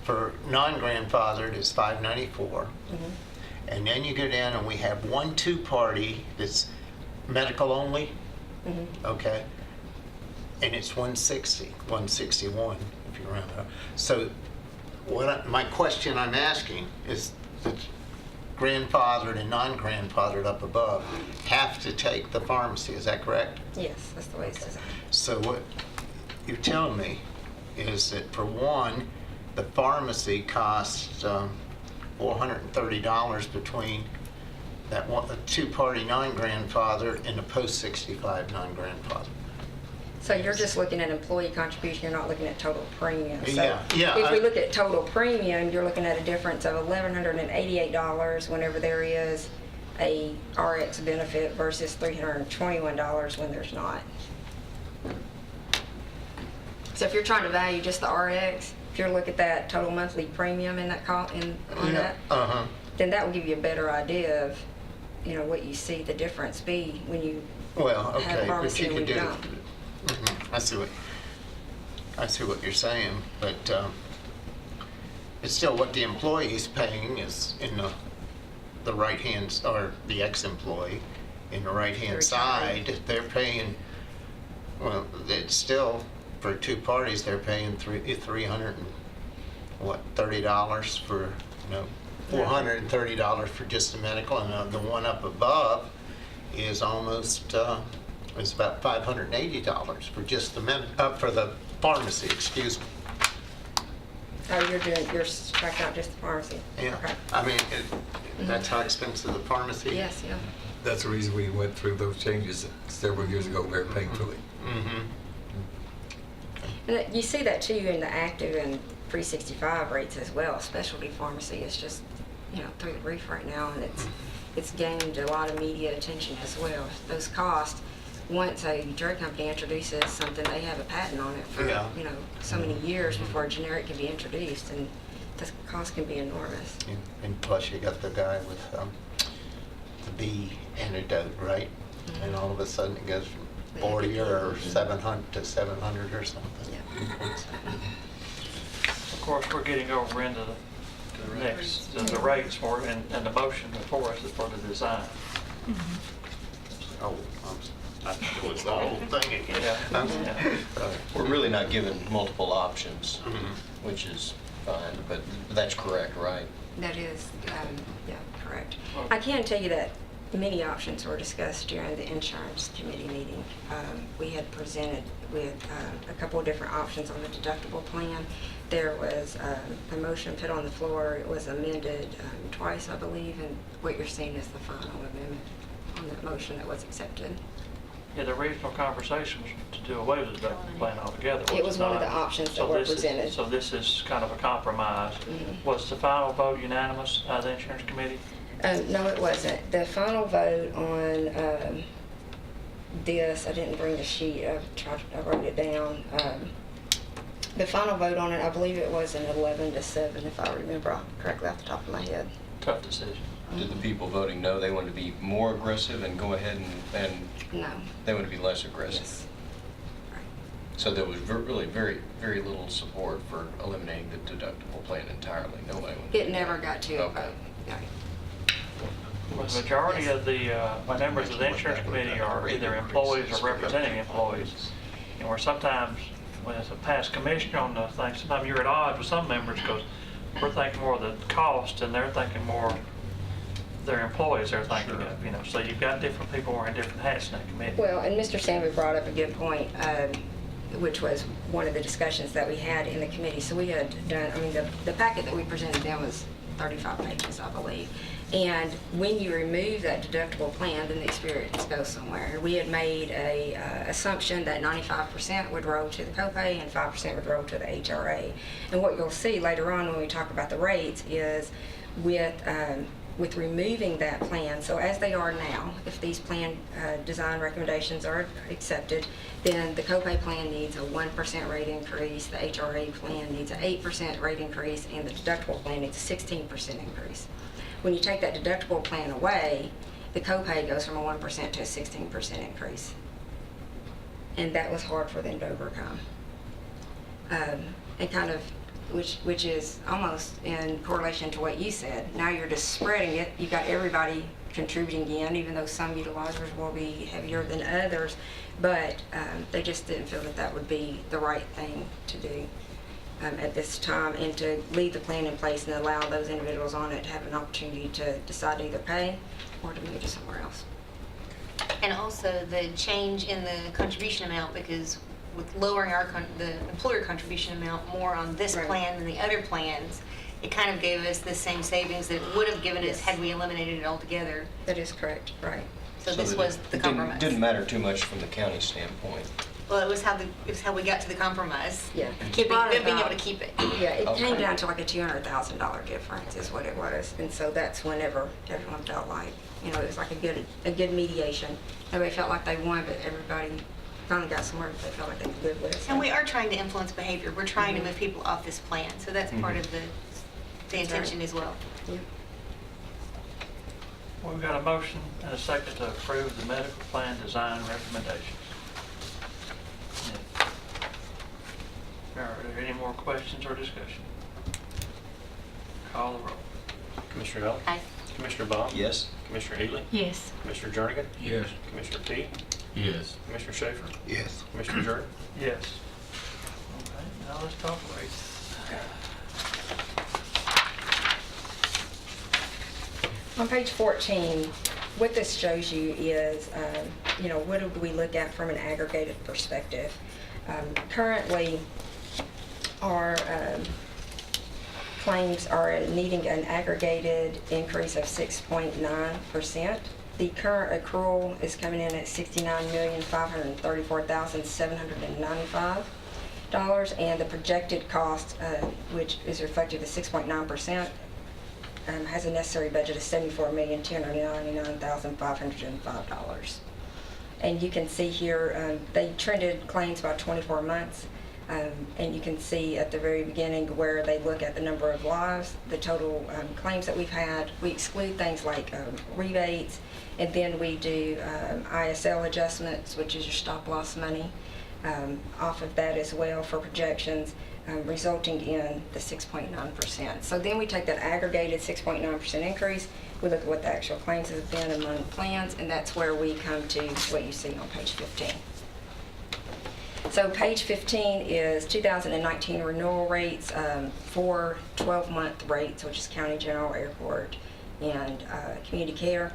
For non-grandfathered is 594. And then you go down and we have one two-party that's medical only. Okay. And it's 160, 161 if you round it up. So my question I'm asking is the grandfathered and non-grandfathered up above have to take the pharmacy, is that correct? Yes, that's the way it's designed. So what you're telling me is that for one, the pharmacy costs $430 between that one, a two-party non-grandfather and a post-65 non-grandfather. So you're just looking at employee contribution, you're not looking at total premium. So yeah. If we look at total premium, you're looking at a difference of $1,188 whenever there is a RX benefit versus $321 when there's not. So if you're trying to value just the RX, if you look at that total monthly premium in that then that will give you a better idea of, what you see the difference be when you have pharmacy and when you don't. I see what you're saying, but it's still what the employee's paying is in the the right-hand, or the ex-employee, in the right-hand side, they're paying, well, it's still, for two parties, they're paying $330 for, $430 for just the medical, and the one up above is almost, it's about $580 for just the for the pharmacy, excuse me. Oh, you're striking out just the pharmacy? Yeah, Okay. I mean, that's how expensive the pharmacy is. Yes, yeah. That's the reason we went through those changes several years ago very painfully. Mm-hmm. And you see that too in the active and 365 rates as well. Specialty pharmacy is just, through the roof right now, and it's gained a lot of media attention as well. Those costs, once a drug company introduces something, they have a patent on it for, so many years before a generic can be introduced, and the cost can be enormous. And plus you got the guy with the B antidote, right? And all of a sudden it goes from 40 or 700 to 700 or something. Of course, we're getting over into the next, the rates for, and the motion before us is for the design. Oh, I thought it was the whole thing again. Yeah. We're really not given multiple options, which is fine, but that's correct, right? That is, correct. I can tell you that many options were discussed during the insurance committee meeting. We had presented with a couple of different options on the deductible plan. There was a motion put on the floor. It was amended twice, I believe, and what you're seeing is the final amendment on that motion that was accepted. Yeah, the original conversation was to do away with the deductible plan altogether. It was one of the options that were presented. So this is kind of a compromise. Was the final vote unanimous out of the insurance committee? No, it wasn't. The final vote on this, I didn't bring the sheet. I wrote it down. The final vote on it, I believe it was an 11-7, if I remember correctly off the top of my head. Tough decision. Did the people voting no, they wanted to be more aggressive and go ahead and No. they wanted to be less aggressive? Yes. So there was really very, very little support for eliminating the deductible plan entirely. Nobody wanted to It do never that. got to a Okay. vote. No. Well, the majority of the members of the insurance committee are either employees or representing employees. And where sometimes, when it's a past commissioner on the thing, sometimes you're at odds with some members because we're thinking more of the cost and they're thinking more their employees they're thinking of, So you've got different people wearing different hats in that committee. Well, and Mr. Stanley brought up a good point, which was one of the discussions that we had in the committee. So we had done, the packet that we presented then was 35 pages, I believe. And when you remove that deductible plan, then the experience goes somewhere. We had made a assumption that 95% would roll to the copay and 5% would roll to the HRA. And what you'll see later on when we talk about the rates is with removing that plan, so as they are now, if these plan design recommendations are accepted, then the copay plan needs a 1% rate increase, the HRA plan needs an 8% rate increase, and the deductible plan needs a 16% increase. When you take that deductible plan away, the copay goes from a 1% to a 16% increase. And that was hard for them to overcome. And kind of which is almost in correlation to what you said. Now you're just spreading it. You've got everybody contributing in, even though some utilizers will be heavier than others, but they just didn't feel that that would be the right thing to do at this time, and to leave the plan in place and allow those individuals on it to have an opportunity to decide to either pay or to move to somewhere else. And also the change in the contribution amount, because with lowering the employer contribution amount more on this plan than the other plans, it kind of gave us the same savings that it would have given us had we eliminated it altogether. That is correct, right. So this was the compromise. Didn't matter too much from the county standpoint. Well, it was how we got to the compromise. Yeah. Being able to keep it. Yeah, it came down to like a $200,000 difference is what it was. And so that's whenever everyone felt like, it was like a good mediation. Everybody felt like they won, but everybody finally got somewhere that they felt like they could live with. And we are trying to influence behavior. We're trying to move people off this plan. So that's part of the intention as well. Yeah. We've got a motion and a second to approve the medical plan design recommendations. Are there any more questions or discussion? Call the roll. Commissioner Hall? Aye. Commissioner Bob? Yes. Commissioner Ely? Yes. Commissioner Jernigan? Yes. Commissioner Peak? Yes. Commissioner Schaefer? Yes. Commissioner Jordan? Yes. Okay, now let's talk rates. On page 14, what this shows you is, what do we look at from an aggregated perspective? Currently, our claims are needing an aggregated increase of 6.9%. The current accrual is coming in at $69,534,795, and the projected cost, which is reflected at 6.9%, has a necessary budget of $74,299,505. And you can see here, they trended claims by 24 months. And you can see at the very beginning where they look at the number of lives, the total claims that we've had. We exclude things like rebates, and then we do ISL adjustments, which is your stop loss money, off of that as well for projections, resulting in the 6.9%. So then we take that aggregated 6.9% increase, we look at what the actual claims have been among plans, and that's where we come to what you see on page 15. So page 15 is 2019 renewal rates for 12-month rates, which is county general, airport, and community care.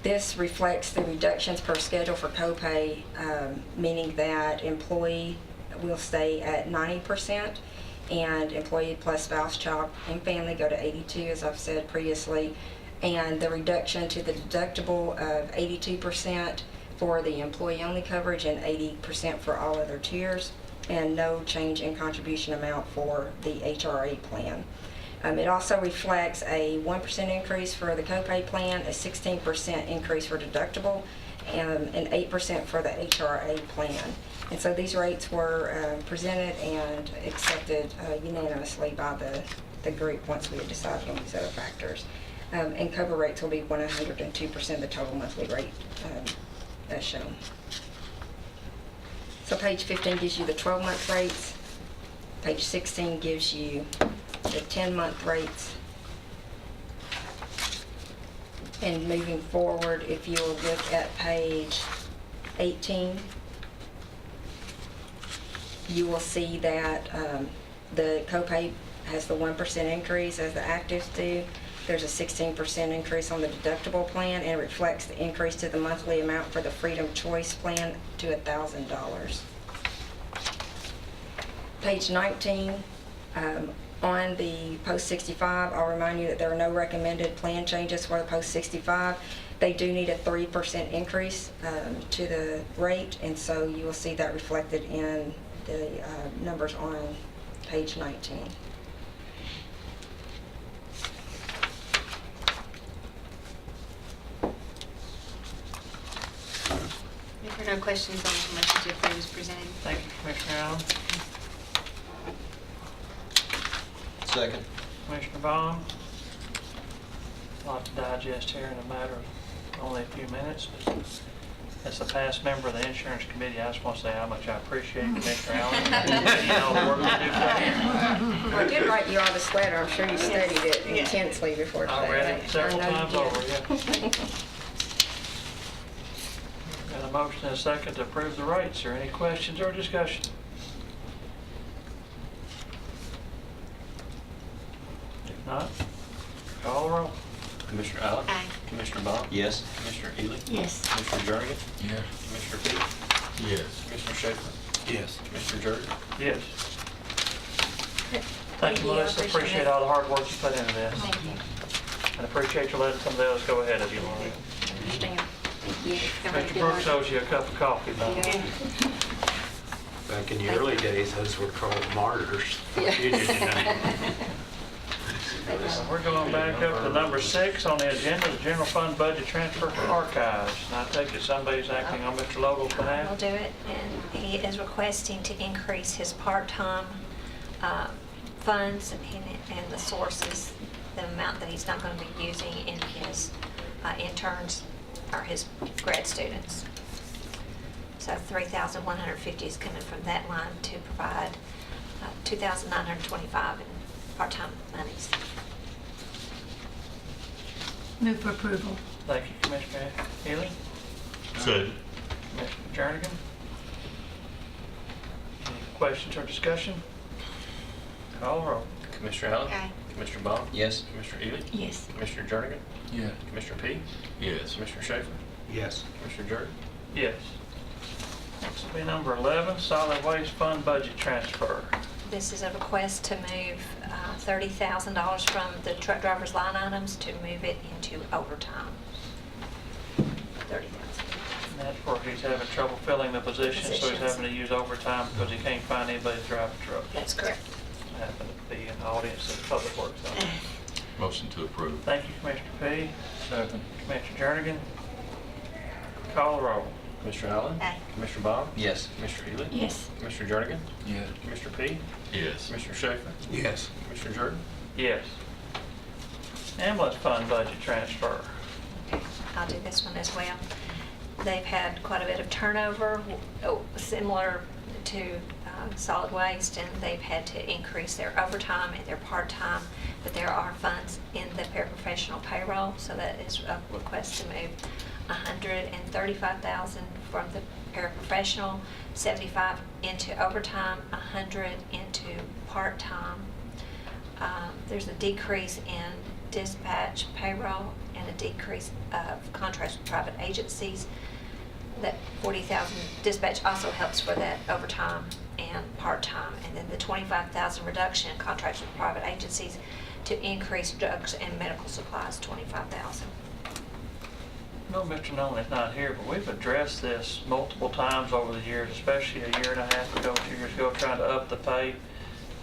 This reflects the reductions per schedule for copay, meaning that employee will stay at 90%, and employee plus spouse, child, and family go to 82, as I've said previously, and the reduction to the deductible of 82% for the employee-only coverage and 80% for all other tiers, and no change in contribution amount for the HRA plan. It also reflects a 1% increase for the copay plan, a 16% increase for deductible, and 8% for the HRA plan. And so these rates were presented and accepted unanimously by the group once we had decided on these other factors. And cover rates will be 102% of the total monthly rate as shown. So page 15 gives you the 12-month rates. Page 16 gives you the 10-month rates. And moving forward, if you will look at page 18, you will see that the copay has the 1% increase as the actives do. There's a 16% increase on the deductible plan, and it reflects the increase to the monthly amount for the Freedom Choice plan to $1,000. Page 19, on the post-65, I'll remind you that there are no recommended plan changes for the post-65. They do need a 3% increase to the rate, and so you will see that reflected in the numbers on page 19. If there are no questions, I'll make a motion to approve as presented. Thank you, Commissioner Allen. Second. Commissioner Baum. A lot to digest here in a matter of only a few minutes, but as a past member of the insurance committee, I just want to say how much I appreciate Commissioner Allen and all the work you do for him. Well, I did write you all this letter. I'm sure you studied it intensely before today. I read it several I know you times did. over, yeah. Got a motion and a second to approve the rates. Are any questions or discussion? If not, call the roll. Commissioner Allen? Aye. Commissioner Bob? Yes. Commissioner Ely? Yes. Commissioner Jernigan? Yes. Commissioner Peak? Yes. Commissioner Schaefer? Yes. Commissioner Jordan? Yes. Thank you, Melissa. Appreciate all the hard work you put into this. Thank you. And appreciate you letting some of the others go ahead of you, Lori. Understand. Thank you. Mr. Brooks owes you a cup of coffee, though. Yeah. Back in the early days, those were called martyrs. You didn't know. We're going back up to number 6 on the agenda, the general fund budget transfer for archives. And I take it somebody's acting on Mr. Lovell's We'll behalf? do it, and he is requesting to increase his part-time funds and the sources, the amount that he's not going to be using in his interns or his grad students. So $3,150 is coming from that line to provide $2,925 in part-time monies. Move for approval. Thank you, Commissioner Healy. Second. Commissioner Jernigan. Any questions or discussion? Call the roll. Commissioner Allen? Aye. Commissioner Bond? Yes. Commissioner Ely? Yes. Commissioner Jernigan? Yeah. Commissioner P? Yes. Commissioner Schaefer? Yes. Commissioner Jordan? Yes. Next will be number 11, solid waste fund budget transfer. This is a request to move $30,000 from the truck driver's line items to move it into overtime. 30,000. And that's where he's having trouble filling the position, so he's Positions. having to use overtime because he can't find anybody to drive the truck. That's correct. Happen to be in the audience at Public Works. Motion to approve. Thank you, Commissioner P. Second. Commissioner Jernigan. Call the roll. Commissioner Allen? Aye. Commissioner Bond? Yes. Commissioner Ely? Yes. Commissioner Jernigan? Yeah. Commissioner P? Yes. Commissioner Schaefer? Yes. Commissioner Jordan? Yes. Ambulance fund budget transfer. I'll do this one as well. They've had quite a bit of turnover, similar to solid waste, and they've had to increase their overtime and their part-time, but there are funds in the paraprofessional payroll, so that is a request to move $135,000 from the paraprofessional, 75 into overtime, 100 into part-time. There's a decrease in dispatch payroll and a decrease of contracts with private agencies. That 40,000 dispatch also helps for that overtime and part-time. And then the 25,000 reduction in contracts with private agencies to increase drugs and medical supplies, 25,000. No, Mr. Nolan is not here, but we've addressed this multiple times over the years, especially a year and a half ago, 2 years ago, trying to up the pay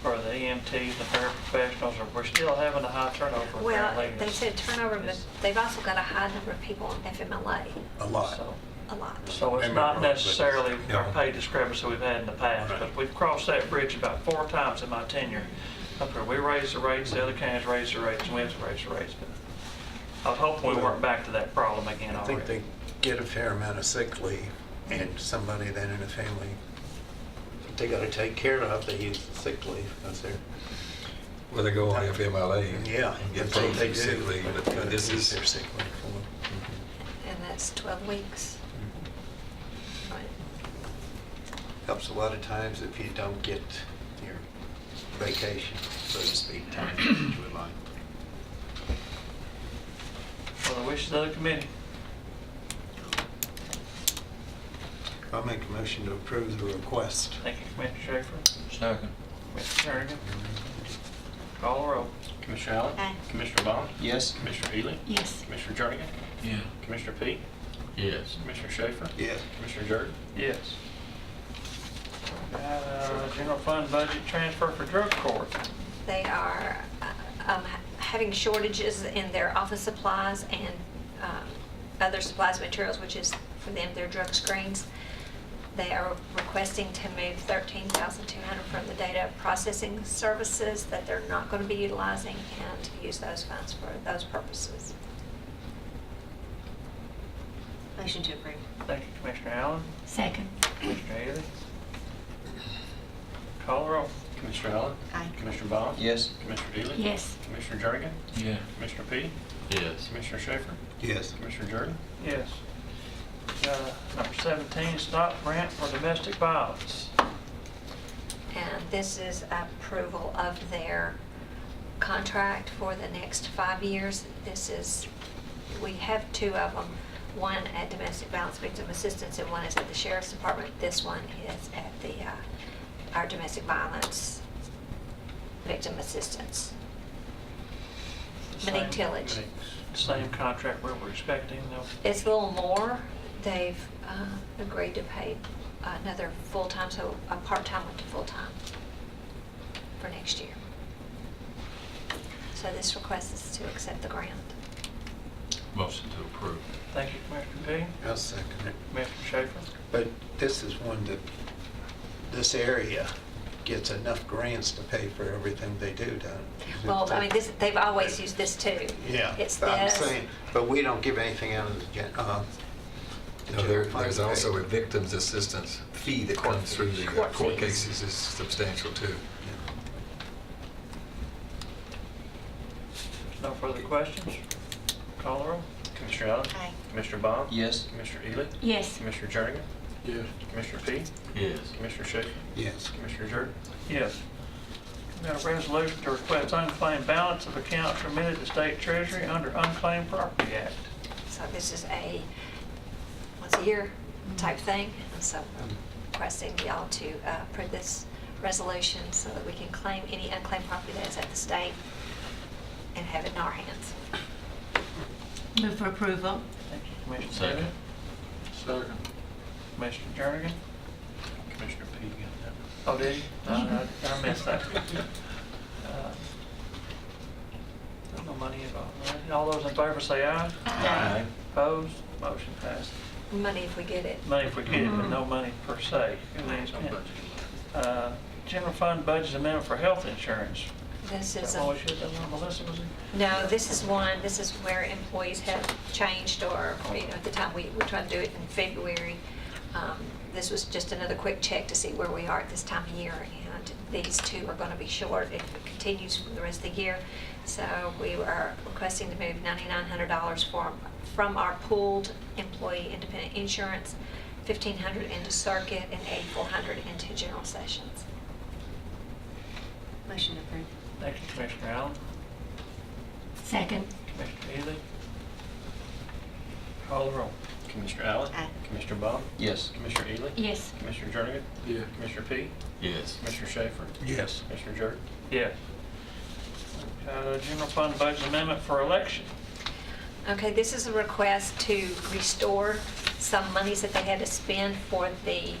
for the EMTs, the paraprofessionals. We're still having a high turnover. Well, apparently. they said turnover, but they've also got a high number of people on FMLA. A lot. So- A lot. So it's not necessarily our pay discrepancy we've had in the past, but we've crossed that bridge about 4 times in my tenure up here. We raised the rates, the other counties raised the rates, and we have to raise the rates. But I was hoping we weren't back to that problem again I think already. they get a fair amount of sick leave, and somebody then in a family, that they gotta take care of, they use the sick leave, because they're, Well, they go on FMLA. yeah, and Get that's what paid they for sick do. leave, but but they gotta this use is, their sick leave for. And that's 12 weeks. Right. Helps a lot of times if you don't get your vacation, so to speak, time that you would like. Well, the wishes of the committee. I'll make a motion to approve the request. Thank you, Commissioner Schaefer. second. Commissioner Jernigan. Call the roll. Commissioner Allen? Aye. Commissioner Bond? Yes. Commissioner Ely? Yes. Commissioner Jernigan? Yeah. Commissioner P? Yes. Commissioner Schaefer? Yes. Commissioner Jordan? Yes. Got general fund budget transfer for drug court. They are having shortages in their office supplies and other supplies and materials, which is for them their drug screens. They are requesting to move $13,200 from the data processing services that they're not going to be utilizing and to use those funds for those purposes. Motion to approve. Thank you, Commissioner Allen. Second. Commissioner Ely. Call the roll. Commissioner Allen? Aye. Commissioner Bond? Yes. Commissioner Ely? Yes. Commissioner Jernigan? Yeah. Commissioner P? Yes. Commissioner Schaefer? Yes. Commissioner Jordan? Yes. Number 17, stop grant for domestic violence. And this is approval of their contract for the next 5 years. This is, we have 2 of them, one at Domestic Violence Victim Assistance and one is at the Sheriff's Department. This one is at the our Domestic Violence Victim Assistance. Monique Tillage. Same contract we were expecting, though. It's a little more. They've agreed to pay another full-time, so a part-time up to full-time for next year. So this request is to accept the grant. Motion to approve. Thank you, Commissioner P. I'll second it. Commissioner Schaefer. But this is one that, this area gets enough grants to pay for everything they do, doesn't it? Well, I mean, they've always used this too. Yeah, It's but I'm this. saying, but we don't give anything out of the No, general fund there's pay. also a victim's assistance fee that comes through the Court court fees. cases is substantial too. No further questions? Call the roll. Commissioner Allen? Aye. Commissioner Baum? Yes. Commissioner Ely? Yes. Commissioner Jernigan? Yes. Commissioner P? Yes. Commissioner Schaefer? Yes. Commissioner Jordan? Yes. We got a resolution to request unclaimed balance of accounts remitted to state treasury under Unclaimed Property Act. So this is a once-a-year type thing, and so I'm requesting y'all to approve this resolution so that we can claim any unclaimed property that is at the state and have it in our hands. Move for approval. Thank you, Commissioner Second. Taylor. Second. Commissioner Jernigan. Commissioner P got that. Oh, did you? I missed that. There's no money involved, right? All those in favor say aye. Aye. Opposed? Motion passed. Money if we get it. Money if we get it, but no money per se. General fund budget amendment for health insurance. This is Is that what we should have done, Melissa, was it? No, this is where employees have changed, or, at the time, we were trying to do it in February. This was just another quick check to see where we are at this time of year, and these two are going to be short if it continues for the rest of the year. So we are requesting to move $9,900 from our pooled employee independent insurance, $1,500 into circuit, and $8,400 into general sessions. Motion approved. Thank you, Commissioner Allen. Second. Commissioner Ely. Call the roll. Commissioner Allen? Aye. Commissioner Baum? Yes. Commissioner Ely? Yes. Commissioner Jernigan? Yeah. Commissioner P? Yes. Commissioner Schaefer? Yes. Commissioner Jordan? Yes. General fund budget amendment for election. Okay, this is a request to restore some monies that they had to spend for the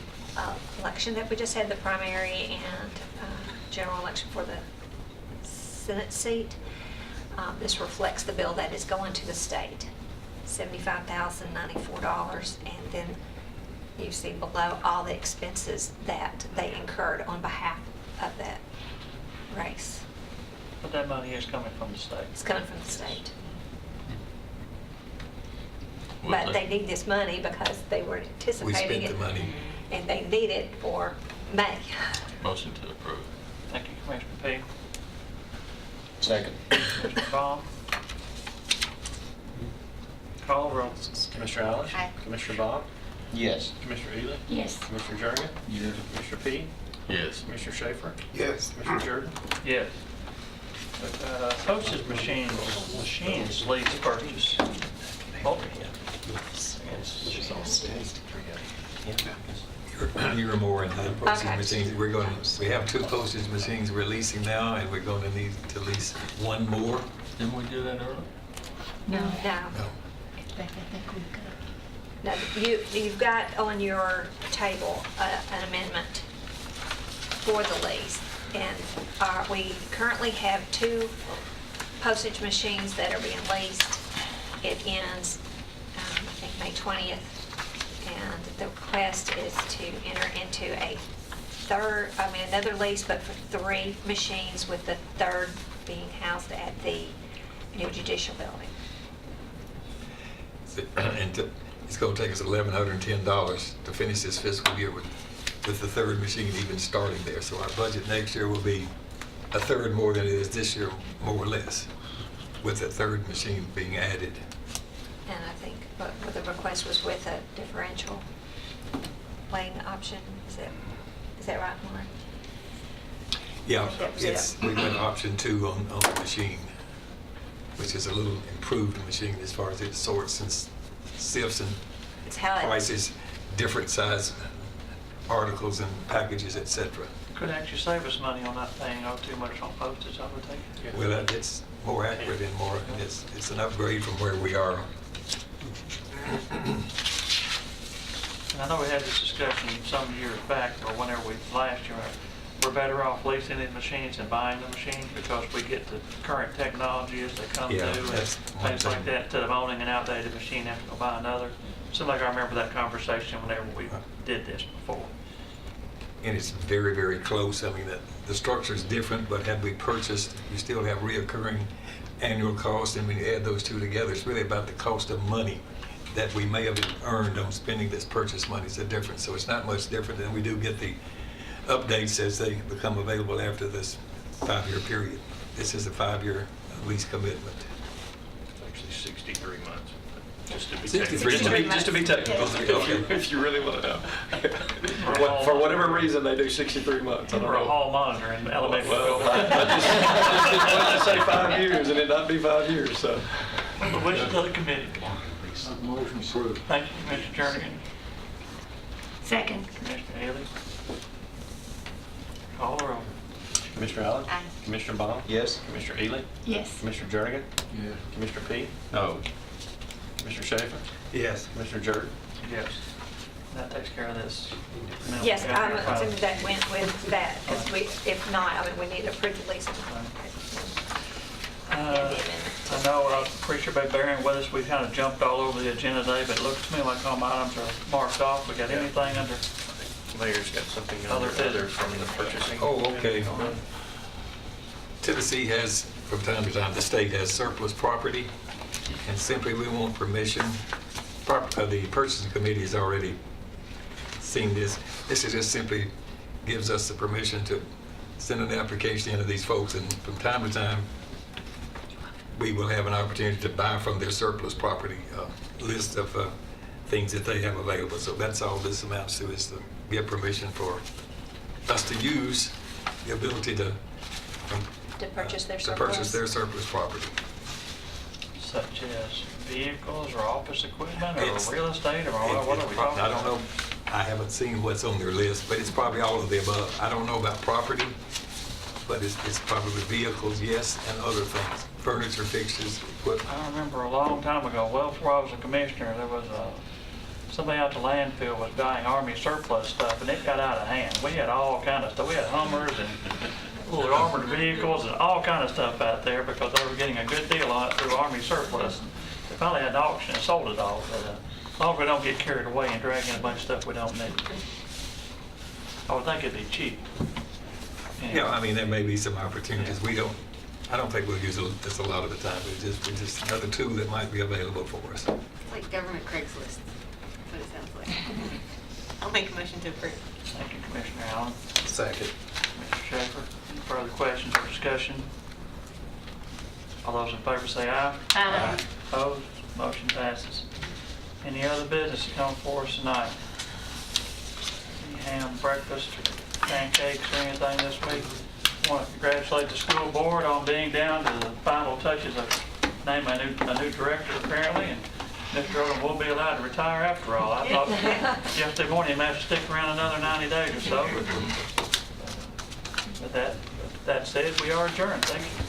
election that we just had, the primary and general election for the Senate seat. This reflects the bill that is going to the state, $75,094. And then you see below all the expenses that they incurred on behalf of that race. But that money is coming from the state. It's coming from the state. Well, But they need this money because they were anticipating it. the money. And they need it for May. Motion to approve. Thank you, Commissioner P. Second. Commissioner Baum. Call the roll. Commissioner Allen? Aye. Commissioner Baum? Yes. Commissioner Ely? Yes. Commissioner Jernigan? Yes. Commissioner P? Yes. Commissioner Schaefer? Yes. Commissioner Jordan? Yes. Postage machines lease purchase. You're more in the postage Okay. machines. We have 2 postage machines we're leasing now, and we're going to need to lease 1 more. Didn't we do that earlier? No. No. No. In fact, I think we could. No, you've got on your table an amendment for the lease. And we currently have 2 postage machines that are being leased. It ends, I think, May 20th. And the request is to enter into another lease, but for 3 machines, with the third being housed at the new judicial building. And it's going to take us $1,110 to finish this fiscal year with the third machine even starting there. So our budget next year will be a third more than it is this year, more or less, with the third machine being added. And I think what the request was with a differential lane option. Is that right, Mark? Yeah, Yep. we went option 2 on the machine, which is a little improved machine as far as it sorts and sifts and It's how it, prices different size articles and packages, etc. Could actually save us money on that thing, not too much on postage, I would think. Well, it's more accurate and it's an upgrade from where we are. And I know we had this discussion some years back, or whenever last year, we're better off leasing these machines than buying the machines because we get the current technology as they come Yeah, through and that's one things like thing. that, instead of owning an outdated machine, have to go buy another. Seems like I remember that conversation whenever we did this before. And it's very, very close. I mean, the structure is different, but had we purchased, you still have reoccurring annual costs, and when you add those 2 together, it's really about the cost of money that we may have earned on spending this purchase money is the difference. So it's not much different, than we do get the updates as they become available after this 5-year period. This is a 5-year lease commitment. It's actually 63 months. Just to be 63 technical. Just to be technical, if you really want to know. For whatever reason, they do 63 months. I don't We're a know. hall monitor in elementary Well, school. I just wanted to say 5 years, and it not be 5 years, so. The wishes of the committee. Motion approved. Thank you, Commissioner Jernigan. Second. Commissioner Haley. Call the roll. Commissioner Allen? Aye. Commissioner Bond? Yes. Commissioner Ely? Yes. Commissioner Jernigan? Yeah. Commissioner Peete? No. Commissioner Schaefer? Yes. Commissioner Jordan? Yes. That takes care of this. Yes, I'm assuming that went with that, because if not, I mean, we need to approve the lease. I know, I appreciate everybody bearing with us. We kind of jumped all over the agenda today, but it looks to me like all my items are marked off. We got anything under? Mayor's got something Other under other business. from the purchasing. Oh, okay. Tennessee has, from time to time, the state has surplus property, and simply we want permission. The purchasing committee has already seen this. This is just simply gives us the permission to send an application into these folks, and from time to time, we will have an opportunity to buy from their surplus property list of things that they have available. So that's all this amounts to, is to get permission for us to use the ability to purchase their to surplus. purchase their surplus property. Such as vehicles or office equipment It's- or real estate or what are we talking I about? don't know, I haven't seen what's on their list, but it's probably all of the above. I don't know about property, but it's probably vehicles, yes, and other things, furniture, fixtures, equipment. I remember a long time ago, well before I was a commissioner, there was somebody out the landfill was buying Army surplus stuff, and it got out of hand. We had all kind of stuff. We had Hummers and little armored vehicles and all kind of stuff out there because they were getting a good deal on it through Army surplus. They finally had an auction and sold it all, but as long as we don't get carried away and drag in a bunch of stuff we don't need. I would think it'd be cheap. Yeah, I mean, there may be some opportunities. I don't think we'll use this a lot of the time. It's just another tool that might be available for us. It's like government Craigslist. That's what it sounds like. I'll make a motion to approve. Thank you, Commissioner Allen. Second. Mr. Schaefer, any further questions or discussion? All those in favor say aye. Aye. Opposed? Motion passes. Any other business to come for us tonight? Any ham, breakfast, or pancakes or anything this week? I want to congratulate the school board on being down to the final touches of naming a new director apparently, and Mr. Odom will be allowed to retire after all. I thought yesterday morning he might have to stick around another 90 days or so, but that said, we are adjourned. Thank you.